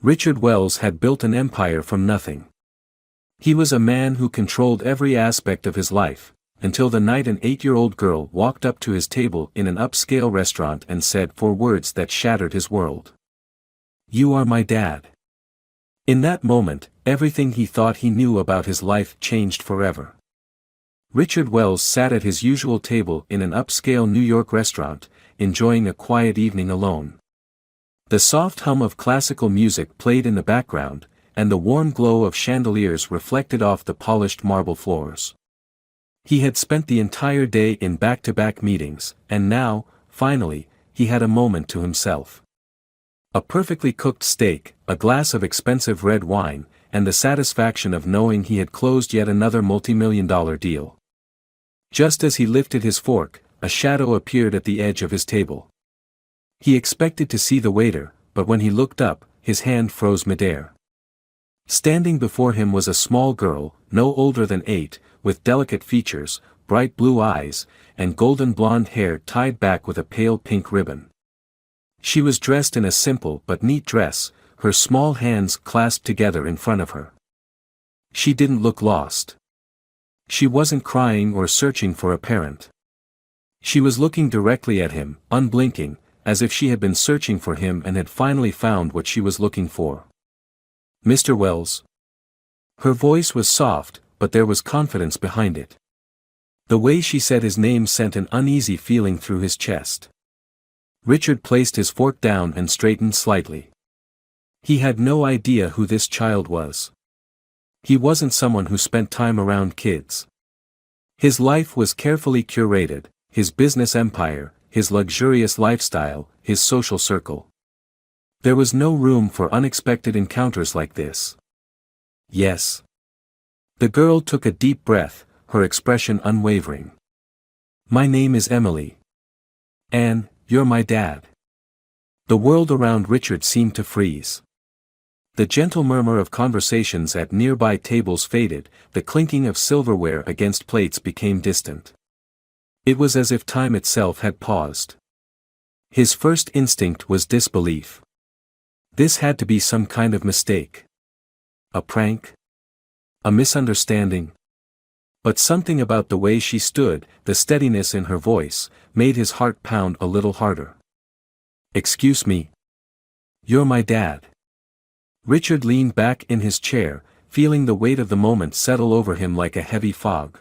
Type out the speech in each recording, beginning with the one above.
Richard Wells had built an empire from nothing. He was a man who controlled every aspect of his life, until the night an 8-year-old girl walked up to his table in an upscale restaurant and said 4 words that shattered his world. "You are my dad." In that moment, everything he thought he knew about his life changed forever. Richard Wells sat at his usual table in an upscale New York restaurant, enjoying a quiet evening alone. The soft hum of classical music played in the background, and the warm glow of chandeliers reflected off the polished marble floors. He had spent the entire day in back-to-back meetings, and now, finally, he had a moment to himself. A perfectly cooked steak, a glass of expensive red wine, and the satisfaction of knowing he had closed yet another multi-million-dollar deal. Just as he lifted his fork, a shadow appeared at the edge of his table. He expected to see the waiter, but when he looked up, his hand froze midair. Standing before him was a small girl, no older than 8, with delicate features, bright blue eyes, and golden blonde hair tied back with a pale pink ribbon. She was dressed in a simple but neat dress, her small hands clasped together in front of her. She didn't look lost. She wasn't crying or searching for a parent. She was looking directly at him, unblinking, as if she had been searching for him and had finally found what she was looking for. "Mr. Wells?" Her voice was soft, but there was confidence behind it. The way she said his name sent an uneasy feeling through his chest. Richard placed his fork down and straightened slightly. He had no idea who this child was. He wasn't someone who spent time around kids. His life was carefully curated, his business empire, his luxurious lifestyle, his social circle. There was no room for unexpected encounters like this. "Yes." The girl took a deep breath, her expression unwavering. "My name is Emily. And, you're my dad." The world around Richard seemed to freeze. The gentle murmur of conversations at nearby tables faded, the clinking of silverware against plates became distant. It was as if time itself had paused. His first instinct was disbelief. This had to be some kind of mistake. A prank? A misunderstanding? But something about the way she stood, the steadiness in her voice, made his heart pound a little harder. "Excuse me. You're my dad." Richard leaned back in his chair, feeling the weight of the moment settle over him like a heavy fog.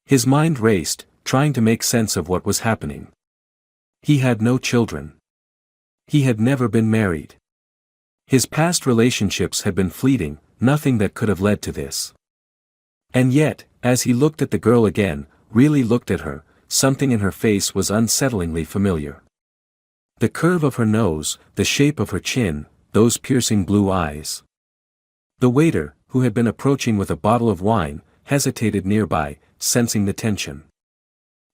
His mind raced, trying to make sense of what was happening. He had no children. He had never been married. His past relationships had been fleeting, nothing that could have led to this. And yet, as he looked at the girl again, really looked at her, something in her face was unsettlingly familiar. The curve of her nose, the shape of her chin, those piercing blue eyes. The waiter, who had been approaching with a bottle of wine, hesitated nearby, sensing the tension.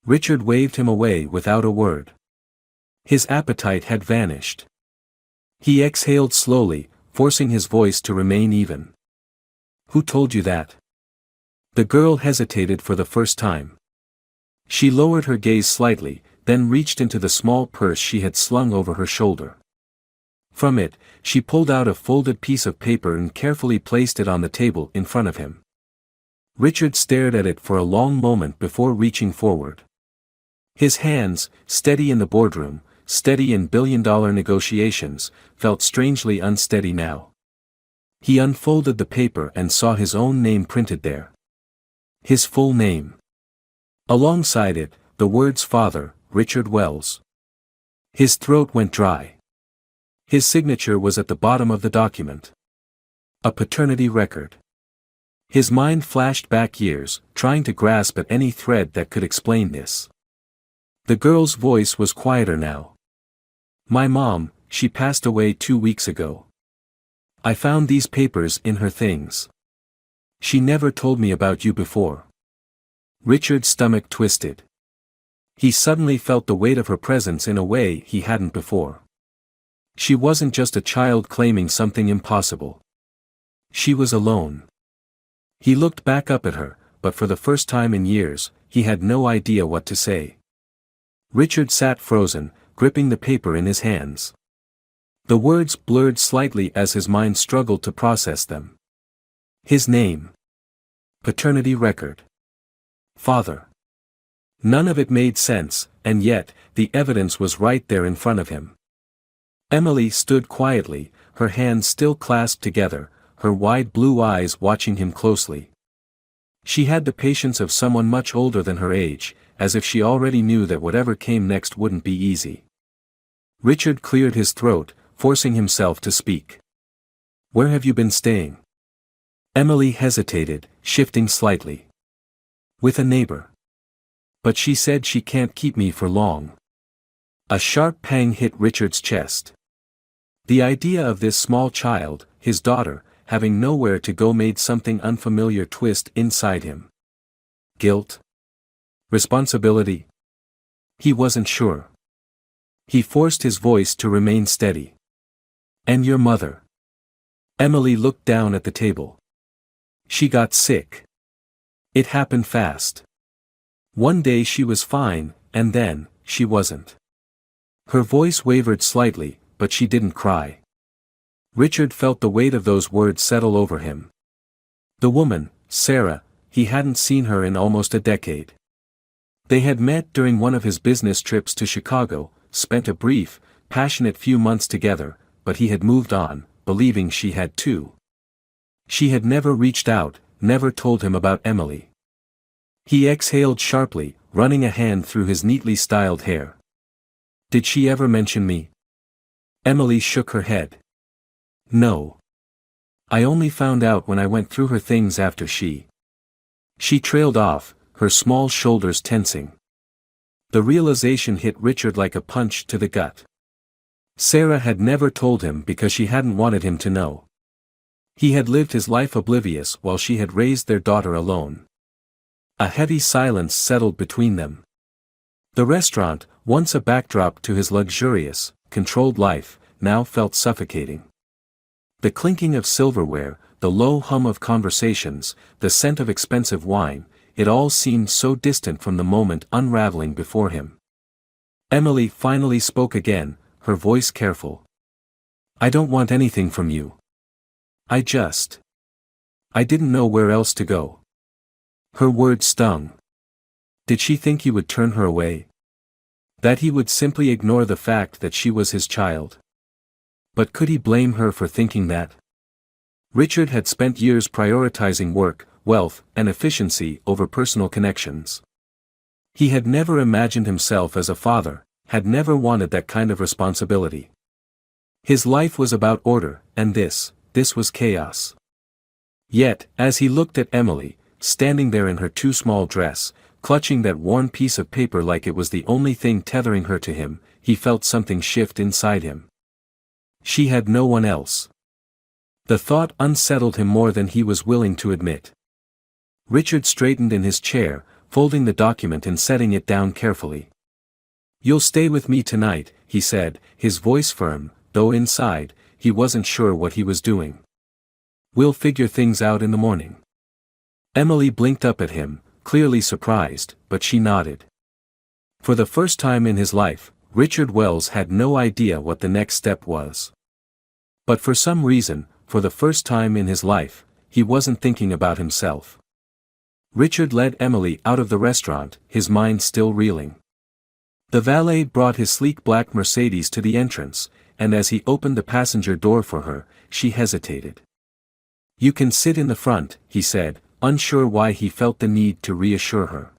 Richard waved him away without a word. His appetite had vanished. He exhaled slowly, forcing his voice to remain even. "Who told you that?" The girl hesitated for the first time. She lowered her gaze slightly, then reached into the small purse she had slung over her shoulder. From it, she pulled out a folded piece of paper and carefully placed it on the table in front of him. Richard stared at it for a long moment before reaching forward. His hands, steady in the boardroom, steady in billion-dollar negotiations, felt strangely unsteady now. He unfolded the paper and saw his own name printed there. His full name. Alongside it, the words "Father, Richard Wells." His throat went dry. His signature was at the bottom of the document. A paternity record. His mind flashed back years, trying to grasp at any thread that could explain this. The girl's voice was quieter now. "My mom, she passed away 2 weeks ago. I found these papers in her things. She never told me about you before." Richard's stomach twisted. He suddenly felt the weight of her presence in a way he hadn't before. She wasn't just a child claiming something impossible. She was alone. He looked back up at her, but for the first time in years, he had no idea what to say. Richard sat frozen, gripping the paper in his hands. The words blurred slightly as his mind struggled to process them. His name. Paternity record. Father. None of it made sense, and yet, the evidence was right there in front of him. Emily stood quietly, her hands still clasped together, her wide blue eyes watching him closely. She had the patience of someone much older than her age, as if she already knew that whatever came next wouldn't be easy. Richard cleared his throat, forcing himself to speak. "Where have you been staying?" Emily hesitated, shifting slightly. "With a neighbor. But she said she can't keep me for long." A sharp pang hit Richard's chest. The idea of this small child, his daughter, having nowhere to go made something unfamiliar twist inside him. Guilt? Responsibility? He wasn't sure. He forced his voice to remain steady. "And your mother?" Emily looked down at the table. "She got sick. It happened fast. One day she was fine, and then, she wasn't." Her voice wavered slightly, but she didn't cry. Richard felt the weight of those words settle over him. The woman, Sarah, he hadn't seen her in almost a decade. They had met during one of his business trips to Chicago, spent a brief, passionate few months together, but he had moved on, believing she had too. She had never reached out, never told him about Emily. He exhaled sharply, running a hand through his neatly styled hair. "Did she ever mention me?" Emily shook her head. "No. I only found out when I went through her things after she." She trailed off, her small shoulders tensing. The realization hit Richard like a punch to the gut. Sarah had never told him because she hadn't wanted him to know. He had lived his life oblivious while she had raised their daughter alone. A heavy silence settled between them. The restaurant, once a backdrop to his luxurious, controlled life, now felt suffocating. The clinking of silverware, the low hum of conversations, the scent of expensive wine, it all seemed so distant from the moment unraveling before him. Emily finally spoke again, her voice careful. "I don't want anything from you. I didn't know where else to go." Her words stung. Did she think he would turn her away? That he would simply ignore the fact that she was his child? But could he blame her for thinking that? Richard had spent years prioritizing work, wealth, and efficiency over personal connections. He had never imagined himself as a father, had never wanted that kind of responsibility. His life was about order, and this was chaos. Yet, as he looked at Emily, standing there in her too small dress, clutching that worn piece of paper like it was the only thing tethering her to him, he felt something shift inside him. She had no one else. The thought unsettled him more than he was willing to admit. Richard straightened in his chair, folding the document and setting it down carefully. "You'll stay with me tonight," he said, his voice firm, though inside, he wasn't sure what he was doing. "We'll figure things out in the morning." Emily blinked up at him, clearly surprised, but she nodded. For the first time in his life, Richard Wells had no idea what the next step was. But for some reason, for the first time in his life, he wasn't thinking about himself. Richard led Emily out of the restaurant, his mind still reeling. The valet brought his sleek black Mercedes to the entrance, and as he opened the passenger door for her, she hesitated. "You can sit in the front," he said, unsure why he felt the need to reassure her.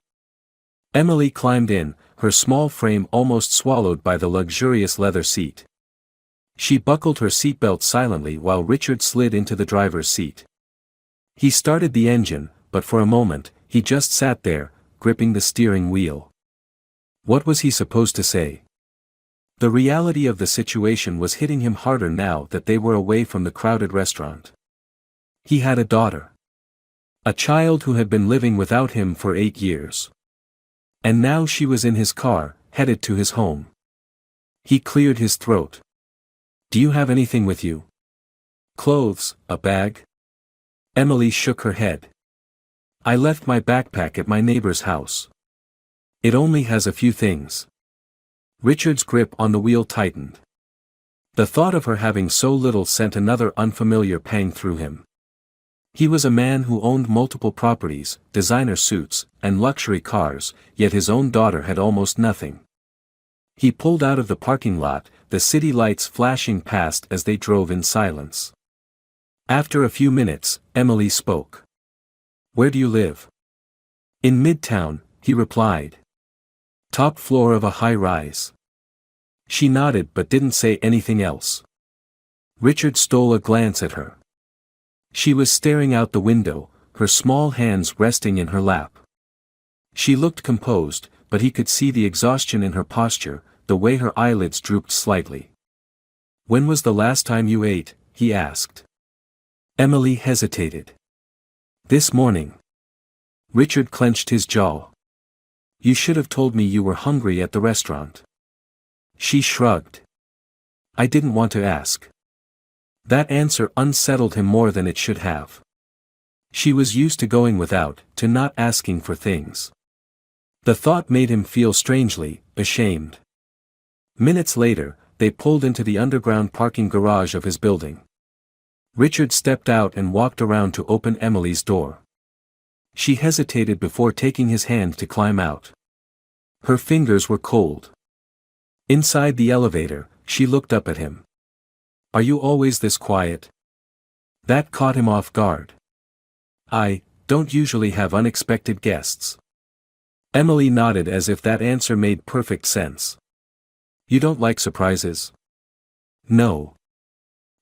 Emily climbed in, her small frame almost swallowed by the luxurious leather seat. She buckled her seatbelt silently while Richard slid into the driver's seat. He started the engine, but for a moment, he just sat there, gripping the steering wheel. What was he supposed to say? The reality of the situation was hitting him harder now that they were away from the crowded restaurant. He had a daughter. A child who had been living without him for 8 years. And now she was in his car, headed to his home. He cleared his throat. "Do you have anything with you? Clothes, a bag?" Emily shook her head. "I left my backpack at my neighbor's house. It only has a few things." Richard's grip on the wheel tightened. The thought of her having so little sent another unfamiliar pang through him. He was a man who owned multiple properties, designer suits, and luxury cars, yet his own daughter had almost nothing. He pulled out of the parking lot, the city lights flashing past as they drove in silence. After a few minutes, Emily spoke. "Where do you live?" "In Midtown," he replied. "Top floor of a high-rise." She nodded but didn't say anything else. Richard stole a glance at her. She was staring out the window, her small hands resting in her lap. She looked composed, but he could see the exhaustion in her posture, the way her eyelids drooped slightly. "When was the last time you ate?" he asked. Emily hesitated. "This morning." Richard clenched his jaw. "You should have told me you were hungry at the restaurant." She shrugged. "I didn't want to ask." That answer unsettled him more than it should have. She was used to going without, to not asking for things. The thought made him feel strangely ashamed. Minutes later, they pulled into the underground parking garage of his building. Richard stepped out and walked around to open Emily's door. She hesitated before taking his hand to climb out. Her fingers were cold. Inside the elevator, she looked up at him. "Are you always this quiet?" That caught him off guard. "I don't usually have unexpected guests." Emily nodded as if that answer made perfect sense. "You don't like surprises?" "No."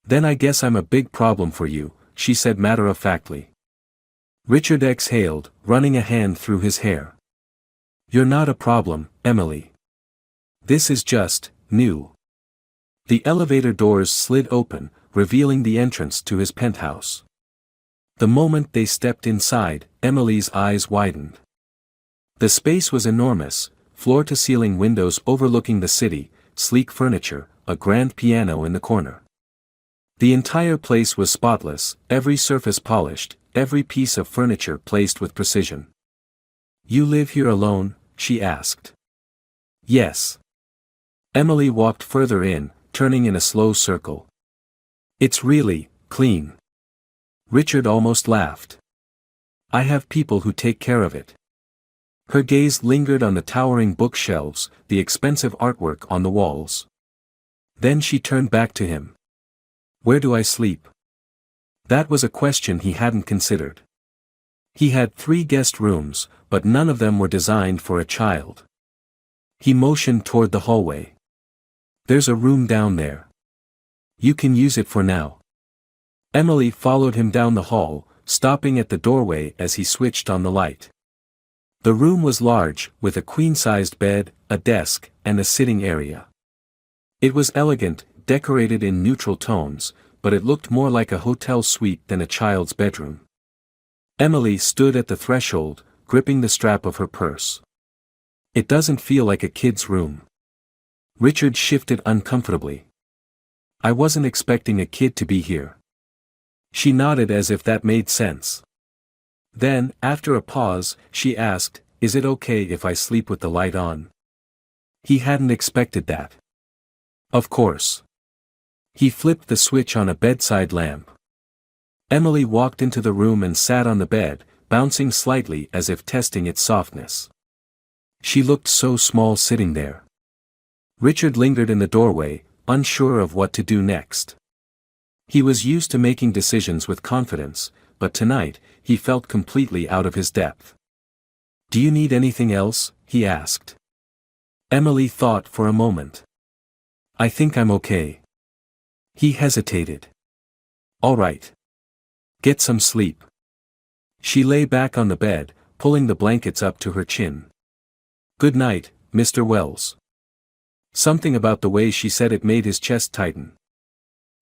"Then I guess I'm a big problem for you," she said matter-of-factly. Richard exhaled, running a hand through his hair. "You're not a problem, Emily. This is just new." The elevator doors slid open, revealing the entrance to his penthouse. The moment they stepped inside, Emily's eyes widened. The space was enormous, floor-to-ceiling windows overlooking the city, sleek furniture, a grand piano in the corner. The entire place was spotless, every surface polished, every piece of furniture placed with precision. "You live here alone?" she asked. "Yes." Emily walked further in, turning in a slow circle. "It's really clean." Richard almost laughed. "I have people who take care of it." Her gaze lingered on the towering bookshelves, the expensive artwork on the walls. Then she turned back to him. "Where do I sleep?" That was a question he hadn't considered. He had 3 guest rooms, but none of them were designed for a child. He motioned toward the hallway. "There's a room down there. You can use it for now." Emily followed him down the hall, stopping at the doorway as he switched on the light. The room was large, with a queen-sized bed, a desk, and a sitting area. It was elegant, decorated in neutral tones, but it looked more like a hotel suite than a child's bedroom. Emily stood at the threshold, gripping the strap of her purse. "It doesn't feel like a kid's room." Richard shifted uncomfortably. "I wasn't expecting a kid to be here." She nodded as if that made sense. Then, after a pause, she asked, "Is it okay if I sleep with the light on?" He hadn't expected that. "Of course." He flipped the switch on a bedside lamp. Emily walked into the room and sat on the bed, bouncing slightly as if testing its softness. She looked so small sitting there. Richard lingered in the doorway, unsure of what to do next. He was used to making decisions with confidence, but tonight, he felt completely out of his depth. "Do you need anything else?" he asked. Emily thought for a moment. "I think I'm okay." He hesitated. "All right. Get some sleep." She lay back on the bed, pulling the blankets up to her chin. "Good night, Mr. Wells." Something about the way she said it made his chest tighten.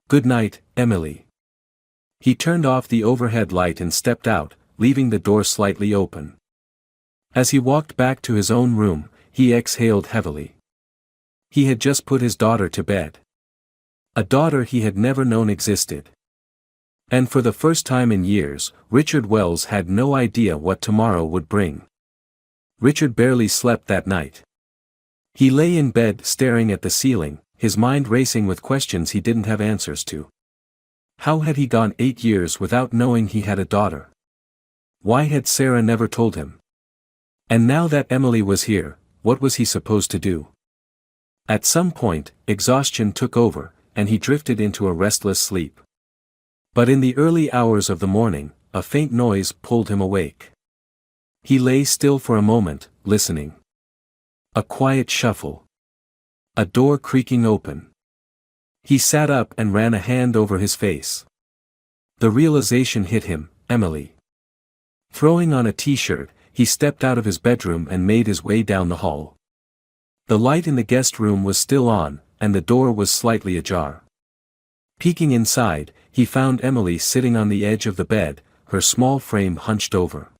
"Good night, Emily." He turned off the overhead light and stepped out, leaving the door slightly open. As he walked back to his own room, he exhaled heavily. He had just put his daughter to bed. A daughter he had never known existed. And for the first time in years, Richard Wells had no idea what tomorrow would bring. Richard barely slept that night. He lay in bed staring at the ceiling, his mind racing with questions he didn't have answers to. How had he gone 8 years without knowing he had a daughter? Why had Sarah never told him? And now that Emily was here, what was he supposed to do? At some point, exhaustion took over, and he drifted into a restless sleep. But in the early hours of the morning, a faint noise pulled him awake. He lay still for a moment, listening. A quiet shuffle. A door creaking open. He sat up and ran a hand over his face. The realization hit him, Emily. Throwing on a t-shirt, he stepped out of his bedroom and made his way down the hall. The light in the guest room was still on, and the door was slightly ajar. Peeking inside, he found Emily sitting on the edge of the bed, her small frame hunched over.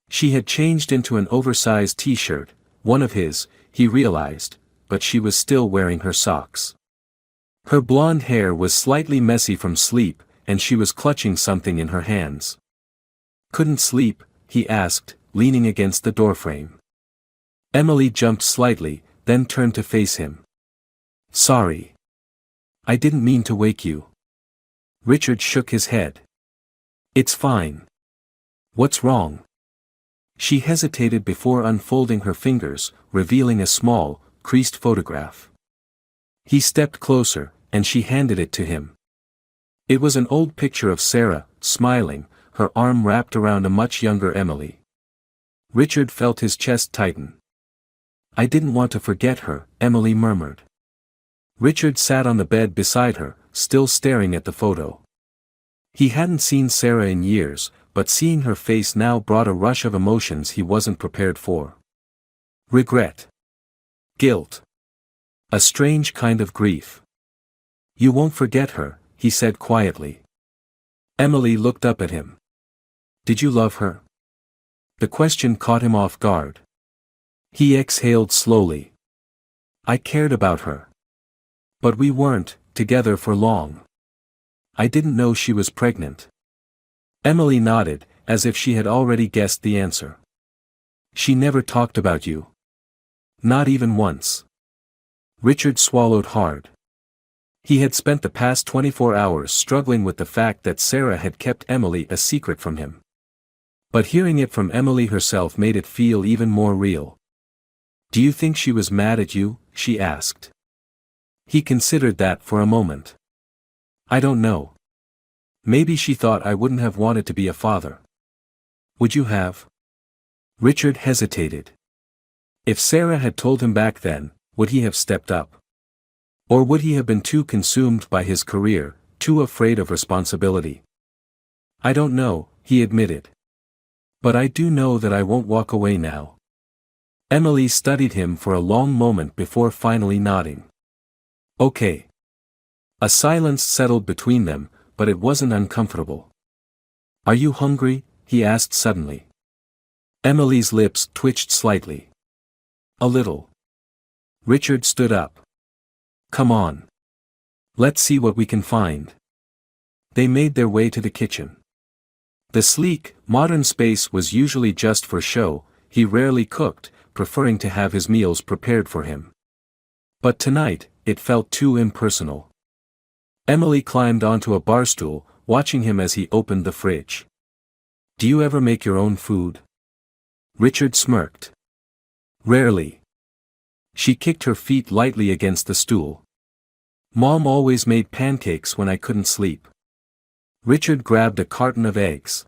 She had changed into an oversized t-shirt, one of his, he realized, but she was still wearing her socks. Her blonde hair was slightly messy from sleep, and she was clutching something in her hands. "Couldn't sleep?" he asked, leaning against the doorframe. Emily jumped slightly, then turned to face him. "Sorry. I didn't mean to wake you." Richard shook his head. "It's fine. What's wrong?" She hesitated before unfolding her fingers, revealing a small, creased photograph. He stepped closer, and she handed it to him. It was an old picture of Sarah, smiling, her arm wrapped around a much younger Emily. Richard felt his chest tighten. "I didn't want to forget her," Emily murmured. Richard sat on the bed beside her, still staring at the photo. He hadn't seen Sarah in years, but seeing her face now brought a rush of emotions he wasn't prepared for. Regret. Guilt. A strange kind of grief. "You won't forget her," he said quietly. Emily looked up at him. "Did you love her?" The question caught him off guard. He exhaled slowly. "I cared about her. But we weren't together for long. I didn't know she was pregnant." Emily nodded, as if she had already guessed the answer. "She never talked about you?" "Not even once." Richard swallowed hard. He had spent the past 24 hours struggling with the fact that Sarah had kept Emily a secret from him. But hearing it from Emily herself made it feel even more real. "Do you think she was mad at you?" she asked. He considered that for a moment. "I don't know. Maybe she thought I wouldn't have wanted to be a father." "Would you have?" Richard hesitated. If Sarah had told him back then, would he have stepped up? Or would he have been too consumed by his career, too afraid of responsibility? "I don't know," he admitted. "But I do know that I won't walk away now." Emily studied him for a long moment before finally nodding. "Okay." A silence settled between them, but it wasn't uncomfortable. "Are you hungry?" he asked suddenly. Emily's lips twitched slightly. "A little." Richard stood up. "Come on. Let's see what we can find." They made their way to the kitchen. The sleek, modern space was usually just for show. He rarely cooked, preferring to have his meals prepared for him. But tonight, it felt too impersonal. Emily climbed onto a barstool, watching him as he opened the fridge. "Do you ever make your own food?" Richard smirked. "Rarely." She kicked her feet lightly against the stool. "Mom always made pancakes when I couldn't sleep." Richard grabbed a carton of eggs.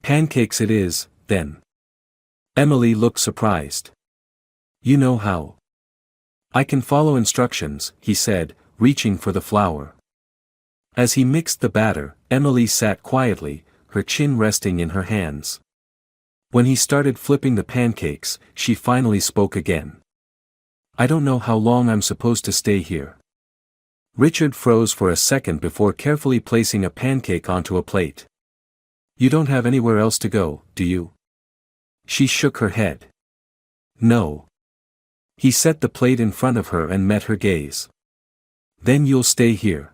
"Pancakes it is, then." Emily looked surprised. "You know how?" "I can follow instructions," he said, reaching for the flour. As he mixed the batter, Emily sat quietly, her chin resting in her hands. When he started flipping the pancakes, she finally spoke again. "I don't know how long I'm supposed to stay here." Richard froze for a second before carefully placing a pancake onto a plate. "You don't have anywhere else to go, do you?" She shook her head. "No." He set the plate in front of her and met her gaze. "Then you'll stay here.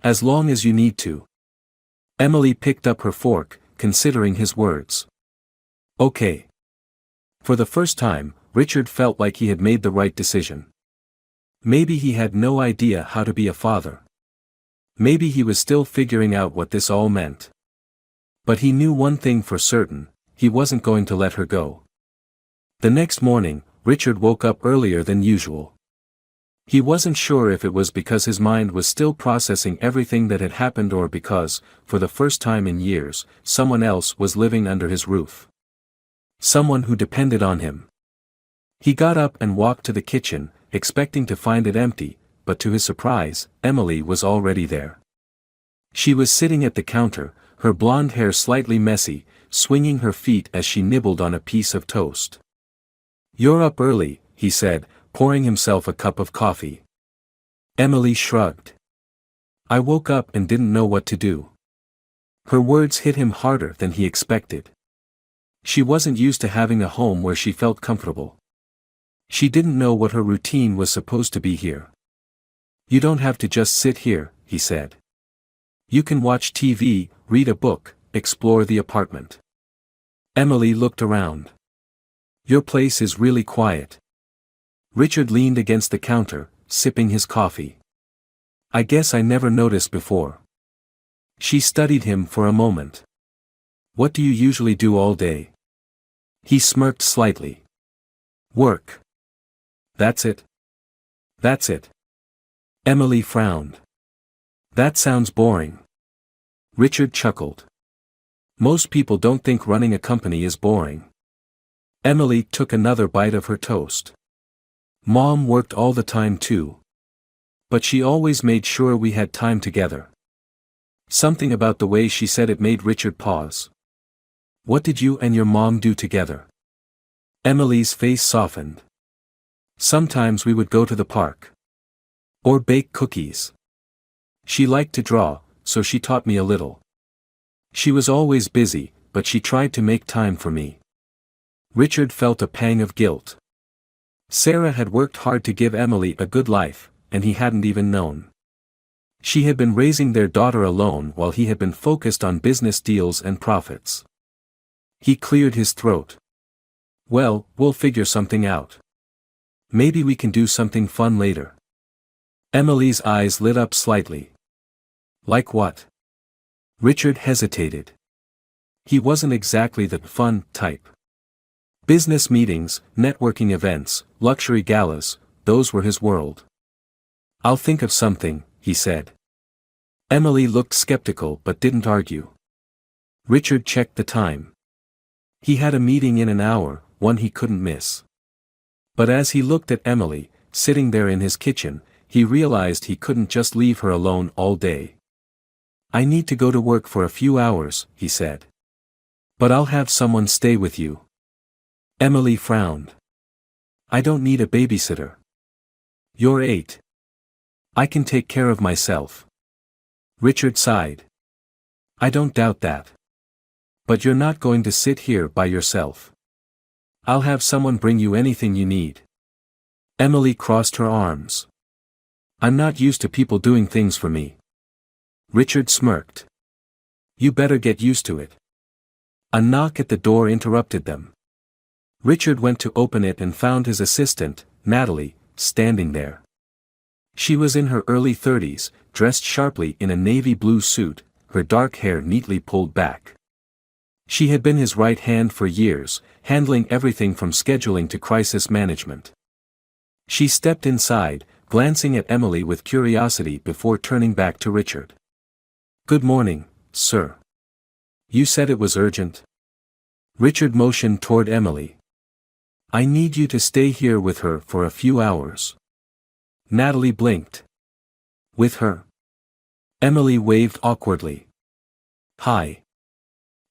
As long as you need to." Emily picked up her fork, considering his words. "Okay." For the first time, Richard felt like he had made the right decision. Maybe he had no idea how to be a father. Maybe he was still figuring out what this all meant. But he knew one thing for certain: he wasn't going to let her go. The next morning, Richard woke up earlier than usual. He wasn't sure if it was because his mind was still processing everything that had happened or because, for the first time in years, someone else was living under his roof. Someone who depended on him. He got up and walked to the kitchen, expecting to find it empty, but to his surprise, Emily was already there. She was sitting at the counter, her blonde hair slightly messy, swinging her feet as she nibbled on a piece of toast. "You're up early," he said, pouring himself a cup of coffee. Emily shrugged. "I woke up and didn't know what to do." Her words hit him harder than he expected. She wasn't used to having a home where she felt comfortable. She didn't know what her routine was supposed to be here. "You don't have to just sit here," he said. "You can watch TV, read a book, explore the apartment." Emily looked around. "Your place is really quiet." Richard leaned against the counter, sipping his coffee. "I guess I never noticed before." She studied him for a moment. "What do you usually do all day?" He smirked slightly. "Work." "That's it?" "That's it." Emily frowned. "That sounds boring." Richard chuckled. "Most people don't think running a company is boring." Emily took another bite of her toast. "Mom worked all the time too. But she always made sure we had time together." Something about the way she said it made Richard pause. "What did you and your mom do together?" Emily's face softened. "Sometimes we would go to the park. Or bake cookies. She liked to draw, so she taught me a little. She was always busy, but she tried to make time for me." Richard felt a pang of guilt. Sarah had worked hard to give Emily a good life, and he hadn't even known. She had been raising their daughter alone while he had been focused on business deals and profits. He cleared his throat. "Well, we'll figure something out. Maybe we can do something fun later." Emily's eyes lit up slightly. "Like what?" Richard hesitated. He wasn't exactly the fun type. Business meetings, networking events, luxury galas, those were his world. "I'll think of something," he said. Emily looked skeptical but didn't argue. Richard checked the time. He had a meeting in an hour, one he couldn't miss. But as he looked at Emily, sitting there in his kitchen, he realized he couldn't just leave her alone all day. "I need to go to work for a few hours," he said. "But I'll have someone stay with you." Emily frowned. "I don't need a babysitter. You're 8. I can take care of myself." Richard sighed. "I don't doubt that. But you're not going to sit here by yourself. I'll have someone bring you anything you need." Emily crossed her arms. "I'm not used to people doing things for me." Richard smirked. "You better get used to it." A knock at the door interrupted them. Richard went to open it and found his assistant, Natalie, standing there. She was in her early 30s, dressed sharply in a navy blue suit, her dark hair neatly pulled back. She had been his right hand for years, handling everything from scheduling to crisis management. She stepped inside, glancing at Emily with curiosity before turning back to Richard. "Good morning, sir. You said it was urgent?" Richard motioned toward Emily. "I need you to stay here with her for a few hours." Natalie blinked. "With her?" Emily waved awkwardly. "Hi."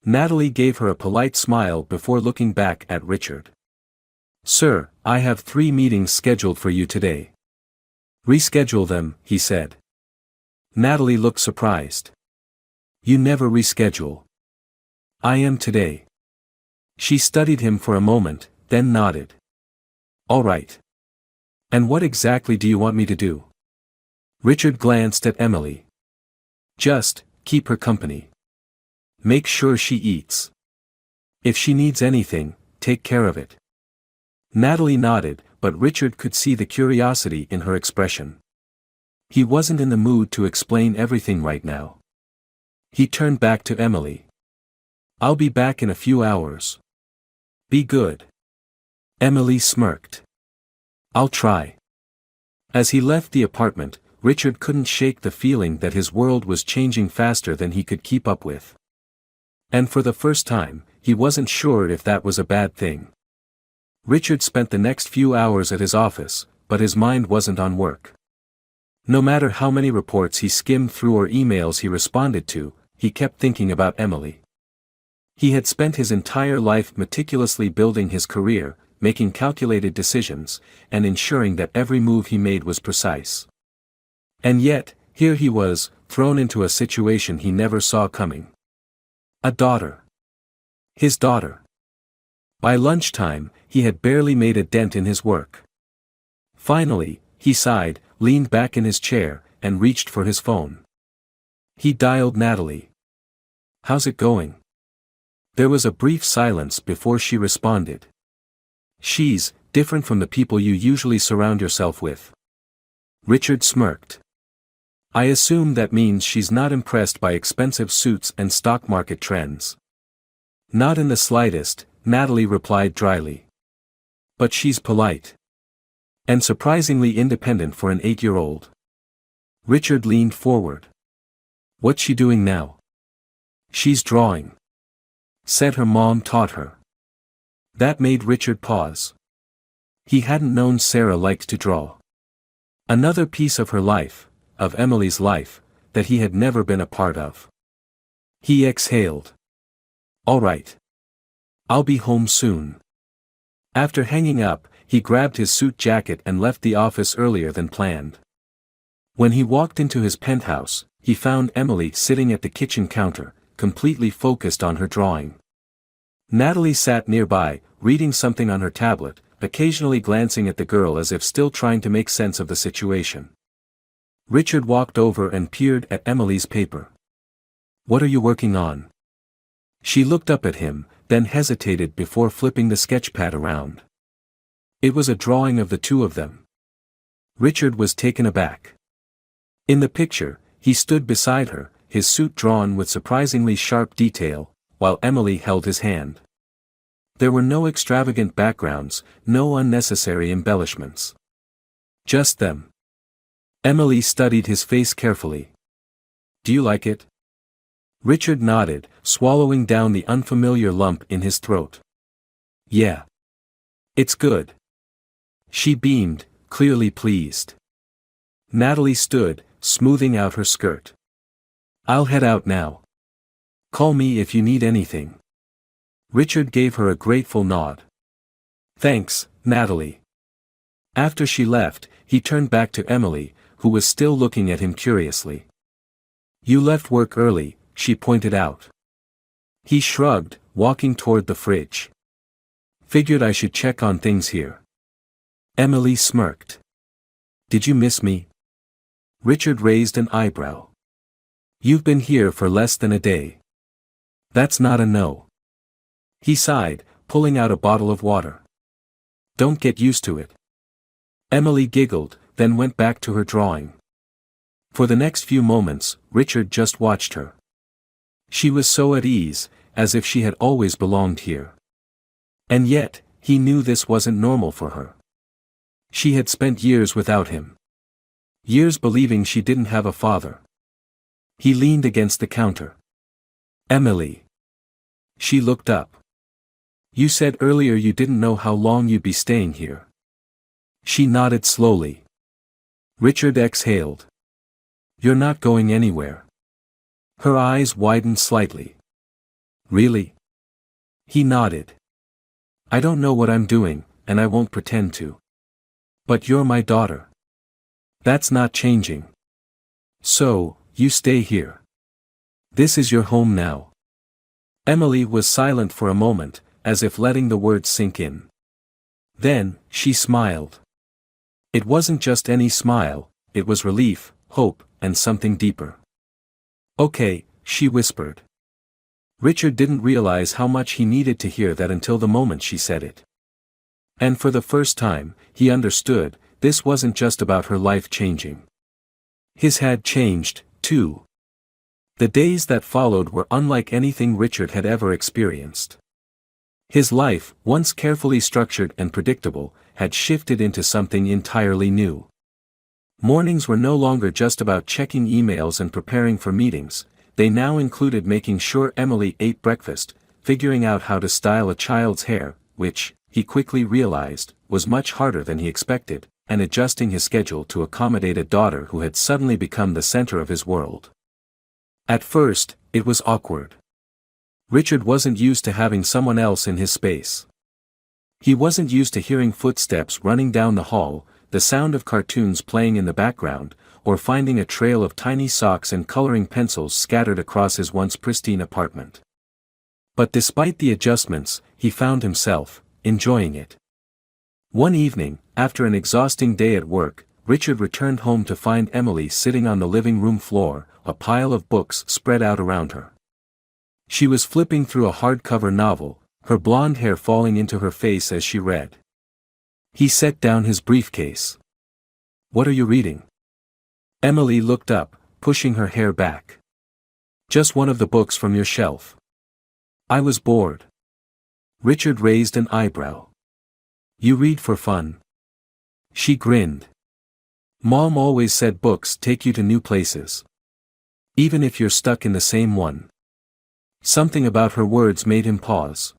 Natalie gave her a polite smile before looking back at Richard. "Sir, I have 3 meetings scheduled for you today." "Reschedule them," he said. Natalie looked surprised. "You never reschedule." "I am today." She studied him for a moment, then nodded. "All right. And what exactly do you want me to do?" Richard glanced at Emily. "Just keep her company. Make sure she eats. If she needs anything, take care of it." Natalie nodded, but Richard could see the curiosity in her expression. He wasn't in the mood to explain everything right now. He turned back to Emily. "I'll be back in a few hours. Be good." Emily smirked. "I'll try." As he left the apartment, Richard couldn't shake the feeling that his world was changing faster than he could keep up with. And for the first time, he wasn't sure if that was a bad thing. Richard spent the next few hours at his office, but his mind wasn't on work. No matter how many reports he skimmed through or emails he responded to, he kept thinking about Emily. He had spent his entire life meticulously building his career, making calculated decisions, and ensuring that every move he made was precise. And yet, here he was, thrown into a situation he never saw coming. A daughter. His daughter. By lunchtime, he had barely made a dent in his work. Finally, he sighed, leaned back in his chair, and reached for his phone. He dialed Natalie. "How's it going?" There was a brief silence before she responded. "She's different from the people you usually surround yourself with." Richard smirked. "I assume that means she's not impressed by expensive suits and stock market trends." "Not in the slightest," Natalie replied dryly. "But she's polite. And surprisingly independent for an 8-year-old. Richard leaned forward. "What's she doing now?" "She's drawing. Said her mom taught her." That made Richard pause. He hadn't known Sarah liked to draw. Another piece of her life, of Emily's life, that he had never been a part of. He exhaled. "All right. I'll be home soon." After hanging up, he grabbed his suit jacket and left the office earlier than planned. When he walked into his penthouse, he found Emily sitting at the kitchen counter, completely focused on her drawing. Natalie sat nearby, reading something on her tablet, occasionally glancing at the girl as if still trying to make sense of the situation. Richard walked over and peered at Emily's paper. "What are you working on?" She looked up at him, then hesitated before flipping the sketchpad around. It was a drawing of the two of them. Richard was taken aback. In the picture, he stood beside her, his suit drawn with surprisingly sharp detail, while Emily held his hand. There were no extravagant backgrounds, no unnecessary embellishments. Just them. Emily studied his face carefully. "Do you like it?" Richard nodded, swallowing down the unfamiliar lump in his throat. "Yeah. It's good." She beamed, clearly pleased. Natalie stood, smoothing out her skirt. "I'll head out now. Call me if you need anything." Richard gave her a grateful nod. "Thanks, Natalie." After she left, he turned back to Emily, who was still looking at him curiously. "You left work early," she pointed out. He shrugged, walking toward the fridge. "Figured I should check on things here." Emily smirked. "Did you miss me?" Richard raised an eyebrow. "You've been here for less than a day. That's not a no." He sighed, pulling out a bottle of water. "Don't get used to it." Emily giggled, then went back to her drawing. For the next few moments, Richard just watched her. She was so at ease, as if she had always belonged here. And yet, he knew this wasn't normal for her. She had spent years without him. Years believing she didn't have a father. He leaned against the counter. "Emily." She looked up. "You said earlier you didn't know how long you'd be staying here." She nodded slowly. Richard exhaled. "You're not going anywhere." Her eyes widened slightly. "Really?" He nodded. "I don't know what I'm doing, and I won't pretend to. But you're my daughter. That's not changing. So, you stay here. This is your home now." Emily was silent for a moment, as if letting the words sink in. Then, she smiled. It wasn't just any smile, it was relief, hope, and something deeper. "Okay," she whispered. Richard didn't realize how much he needed to hear that until the moment she said it. And for the first time, he understood, this wasn't just about her life changing. His had changed, too. The days that followed were unlike anything Richard had ever experienced. His life, once carefully structured and predictable, had shifted into something entirely new. Mornings were no longer just about checking emails and preparing for meetings, they now included making sure Emily ate breakfast, figuring out how to style a child's hair, which, he quickly realized, was much harder than he expected, and adjusting his schedule to accommodate a daughter who had suddenly become the center of his world. At first, it was awkward. Richard wasn't used to having someone else in his space. He wasn't used to hearing footsteps running down the hall, the sound of cartoons playing in the background, or finding a trail of tiny socks and coloring pencils scattered across his once pristine apartment. But despite the adjustments, he found himself enjoying it. One evening, after an exhausting day at work, Richard returned home to find Emily sitting on the living room floor, a pile of books spread out around her. She was flipping through a hardcover novel, her blonde hair falling into her face as she read. He set down his briefcase. "What are you reading?" Emily looked up, pushing her hair back. "Just one of the books from your shelf." "I was bored." Richard raised an eyebrow. "You read for fun?" She grinned. "Mom always said books take you to new places. Even if you're stuck in the same one." Something about her words made him pause.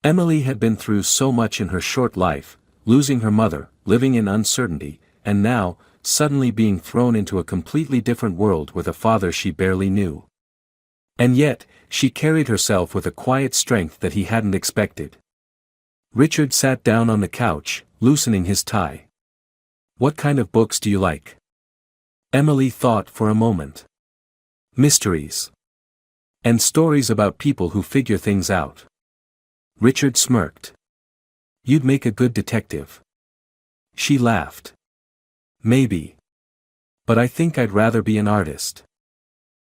Emily had been through so much in her short life, losing her mother, living in uncertainty, and now, suddenly being thrown into a completely different world with a father she barely knew. And yet, she carried herself with a quiet strength that he hadn't expected. Richard sat down on the couch, loosening his tie. "What kind of books do you like?" Emily thought for a moment. "Mysteries. And stories about people who figure things out." Richard smirked. "You'd make a good detective." She laughed. "Maybe. But I think I'd rather be an artist."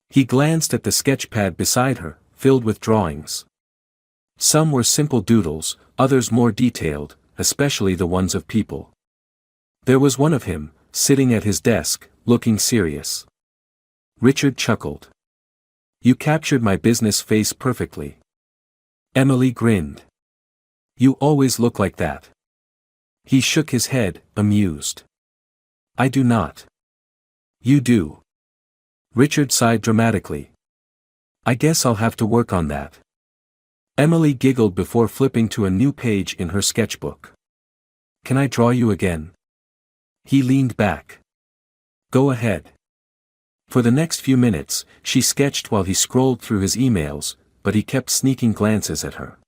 He glanced at the sketchpad beside her, filled with drawings. Some were simple doodles, others more detailed, especially the ones of people. There was one of him, sitting at his desk, looking serious. Richard chuckled. "You captured my business face perfectly." Emily grinned. "You always look like that." He shook his head, amused. "I do not." "You do." Richard sighed dramatically. "I guess I'll have to work on that." Emily giggled before flipping to a new page in her sketchbook. "Can I draw you again?" He leaned back. "Go ahead." For the next few minutes, she sketched while he scrolled through his emails, but he kept sneaking glances at her.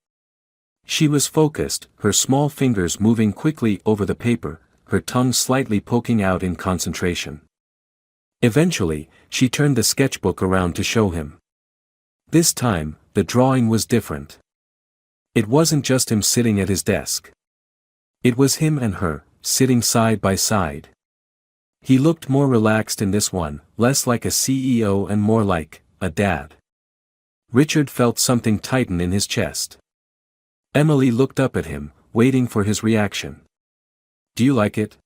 She was focused, her small fingers moving quickly over the paper, her tongue slightly poking out in concentration. Eventually, she turned the sketchbook around to show him. This time, the drawing was different. It wasn't just him sitting at his desk. It was him and her, sitting side by side. He looked more relaxed in this one, less like a CEO and more like a dad. Richard felt something tighten in his chest. Emily looked up at him, waiting for his reaction. "Do you like it?"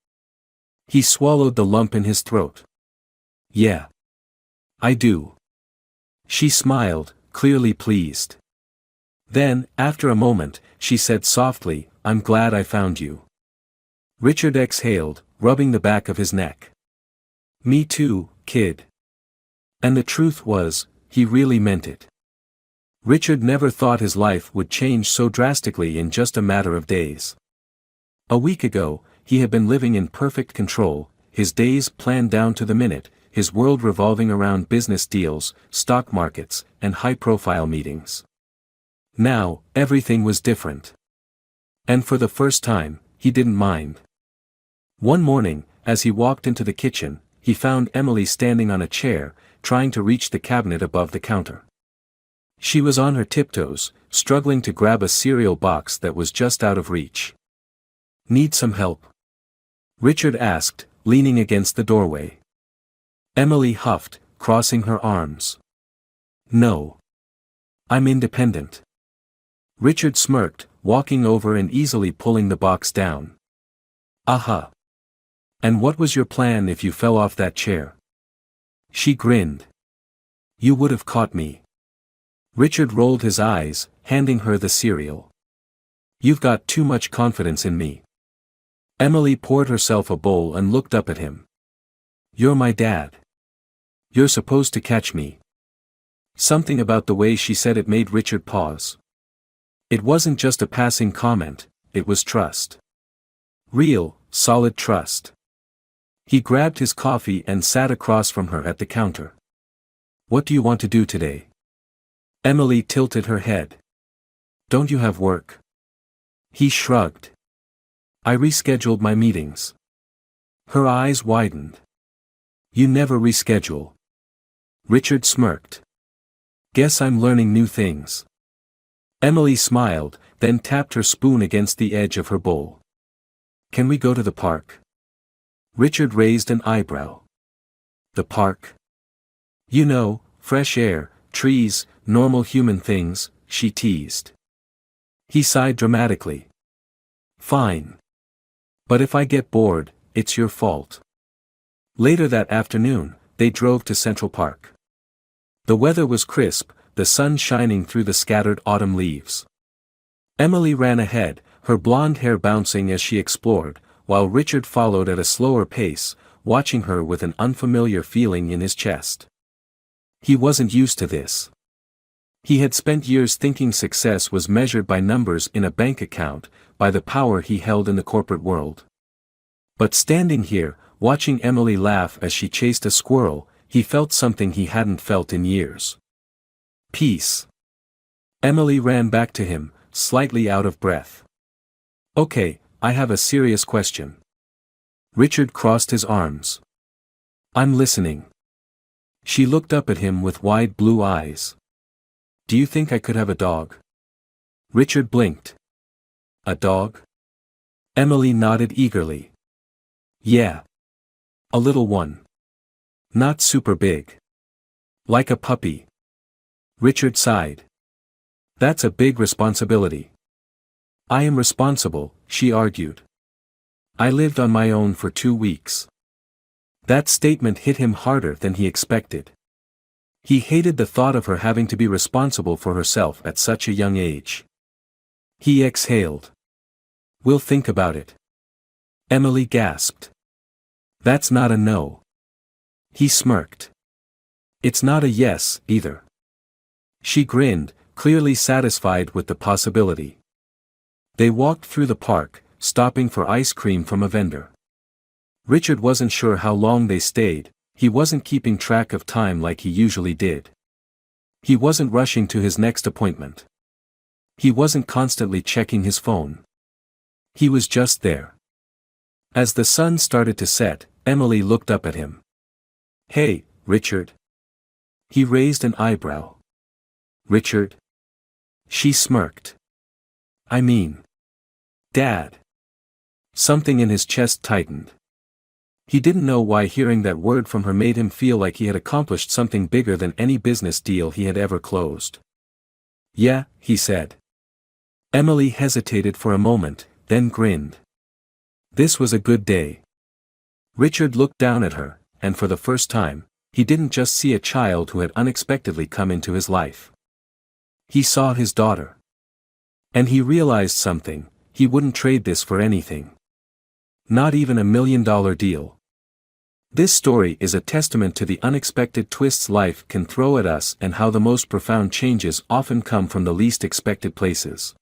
He swallowed the lump in his throat. "Yeah. I do." She smiled, clearly pleased. Then, after a moment, she said softly, "I'm glad I found you." Richard exhaled, rubbing the back of his neck. "Me too, kid." And the truth was, he really meant it. Richard never thought his life would change so drastically in just a matter of days. A week ago, he had been living in perfect control, his days planned down to the minute, his world revolving around business deals, stock markets, and high-profile meetings. Now, everything was different. And for the first time, he didn't mind. One morning, as he walked into the kitchen, he found Emily standing on a chair, trying to reach the cabinet above the counter. She was on her tiptoes, struggling to grab a cereal box that was just out of reach. "Need some help?" Richard asked, leaning against the doorway. Emily huffed, crossing her arms. "No. I'm independent." Richard smirked, walking over and easily pulling the box down. Aha. And what was your plan if you fell off that chair? She grinned. You would have caught me. Richard rolled his eyes, handing her the cereal. You've got too much confidence in me. Emily poured herself a bowl and looked up at him. You're my dad. You're supposed to catch me. Something about the way she said it made Richard pause. It wasn't just a passing comment, it was trust. Real, solid trust. He grabbed his coffee and sat across from her at the counter. What do you want to do today? Emily tilted her head. Don't you have work? He shrugged. I rescheduled my meetings. Her eyes widened. You never reschedule. Richard smirked. Guess I'm learning new things. Emily smiled, then tapped her spoon against the edge of her bowl. Can we go to the park? Richard raised an eyebrow. The park? You know, fresh air, trees, normal human things, she teased. He sighed dramatically. Fine. But if I get bored, it's your fault. Later that afternoon, they drove to Central Park. The weather was crisp, the sun shining through the scattered autumn leaves. Emily ran ahead, her blonde hair bouncing as she explored, while Richard followed at a slower pace, watching her with an unfamiliar feeling in his chest. He wasn't used to this. He had spent years thinking success was measured by numbers in a bank account, by the power he held in the corporate world. But standing here, watching Emily laugh as she chased a squirrel, he felt something he hadn't felt in years. Peace. Emily ran back to him, slightly out of breath. Okay, I have a serious question. Richard crossed his arms. I'm listening. She looked up at him with wide blue eyes. Do you think I could have a dog? Richard blinked. A dog? Emily nodded eagerly. Yeah. A little one. Not super big. Like a puppy. Richard sighed. That's a big responsibility. I am responsible, she argued. I lived on my own for 2 weeks. That statement hit him harder than he expected. He hated the thought of her having to be responsible for herself at such a young age. He exhaled. We'll think about it. Emily gasped. That's not a no. He smirked. It's not a yes, either. She grinned, clearly satisfied with the possibility. They walked through the park, stopping for ice cream from a vendor. Richard wasn't sure how long they stayed, he wasn't keeping track of time like he usually did. He wasn't rushing to his next appointment. He wasn't constantly checking his phone. He was just there. As the sun started to set, Emily looked up at him. Hey, Richard. He raised an eyebrow. Richard? She smirked. I mean. Dad. Something in his chest tightened. He didn't know why hearing that word from her made him feel like he had accomplished something bigger than any business deal he had ever closed. Yeah, he said. Emily hesitated for a moment, then grinned. This was a good day. Richard looked down at her, and for the first time, he didn't just see a child who had unexpectedly come into his life. He saw his daughter. And he realized something, he wouldn't trade this for anything. Not even $1 million deal. This story is a testament to the unexpected twists life can throw at us and how the most profound changes often come from the least expected places.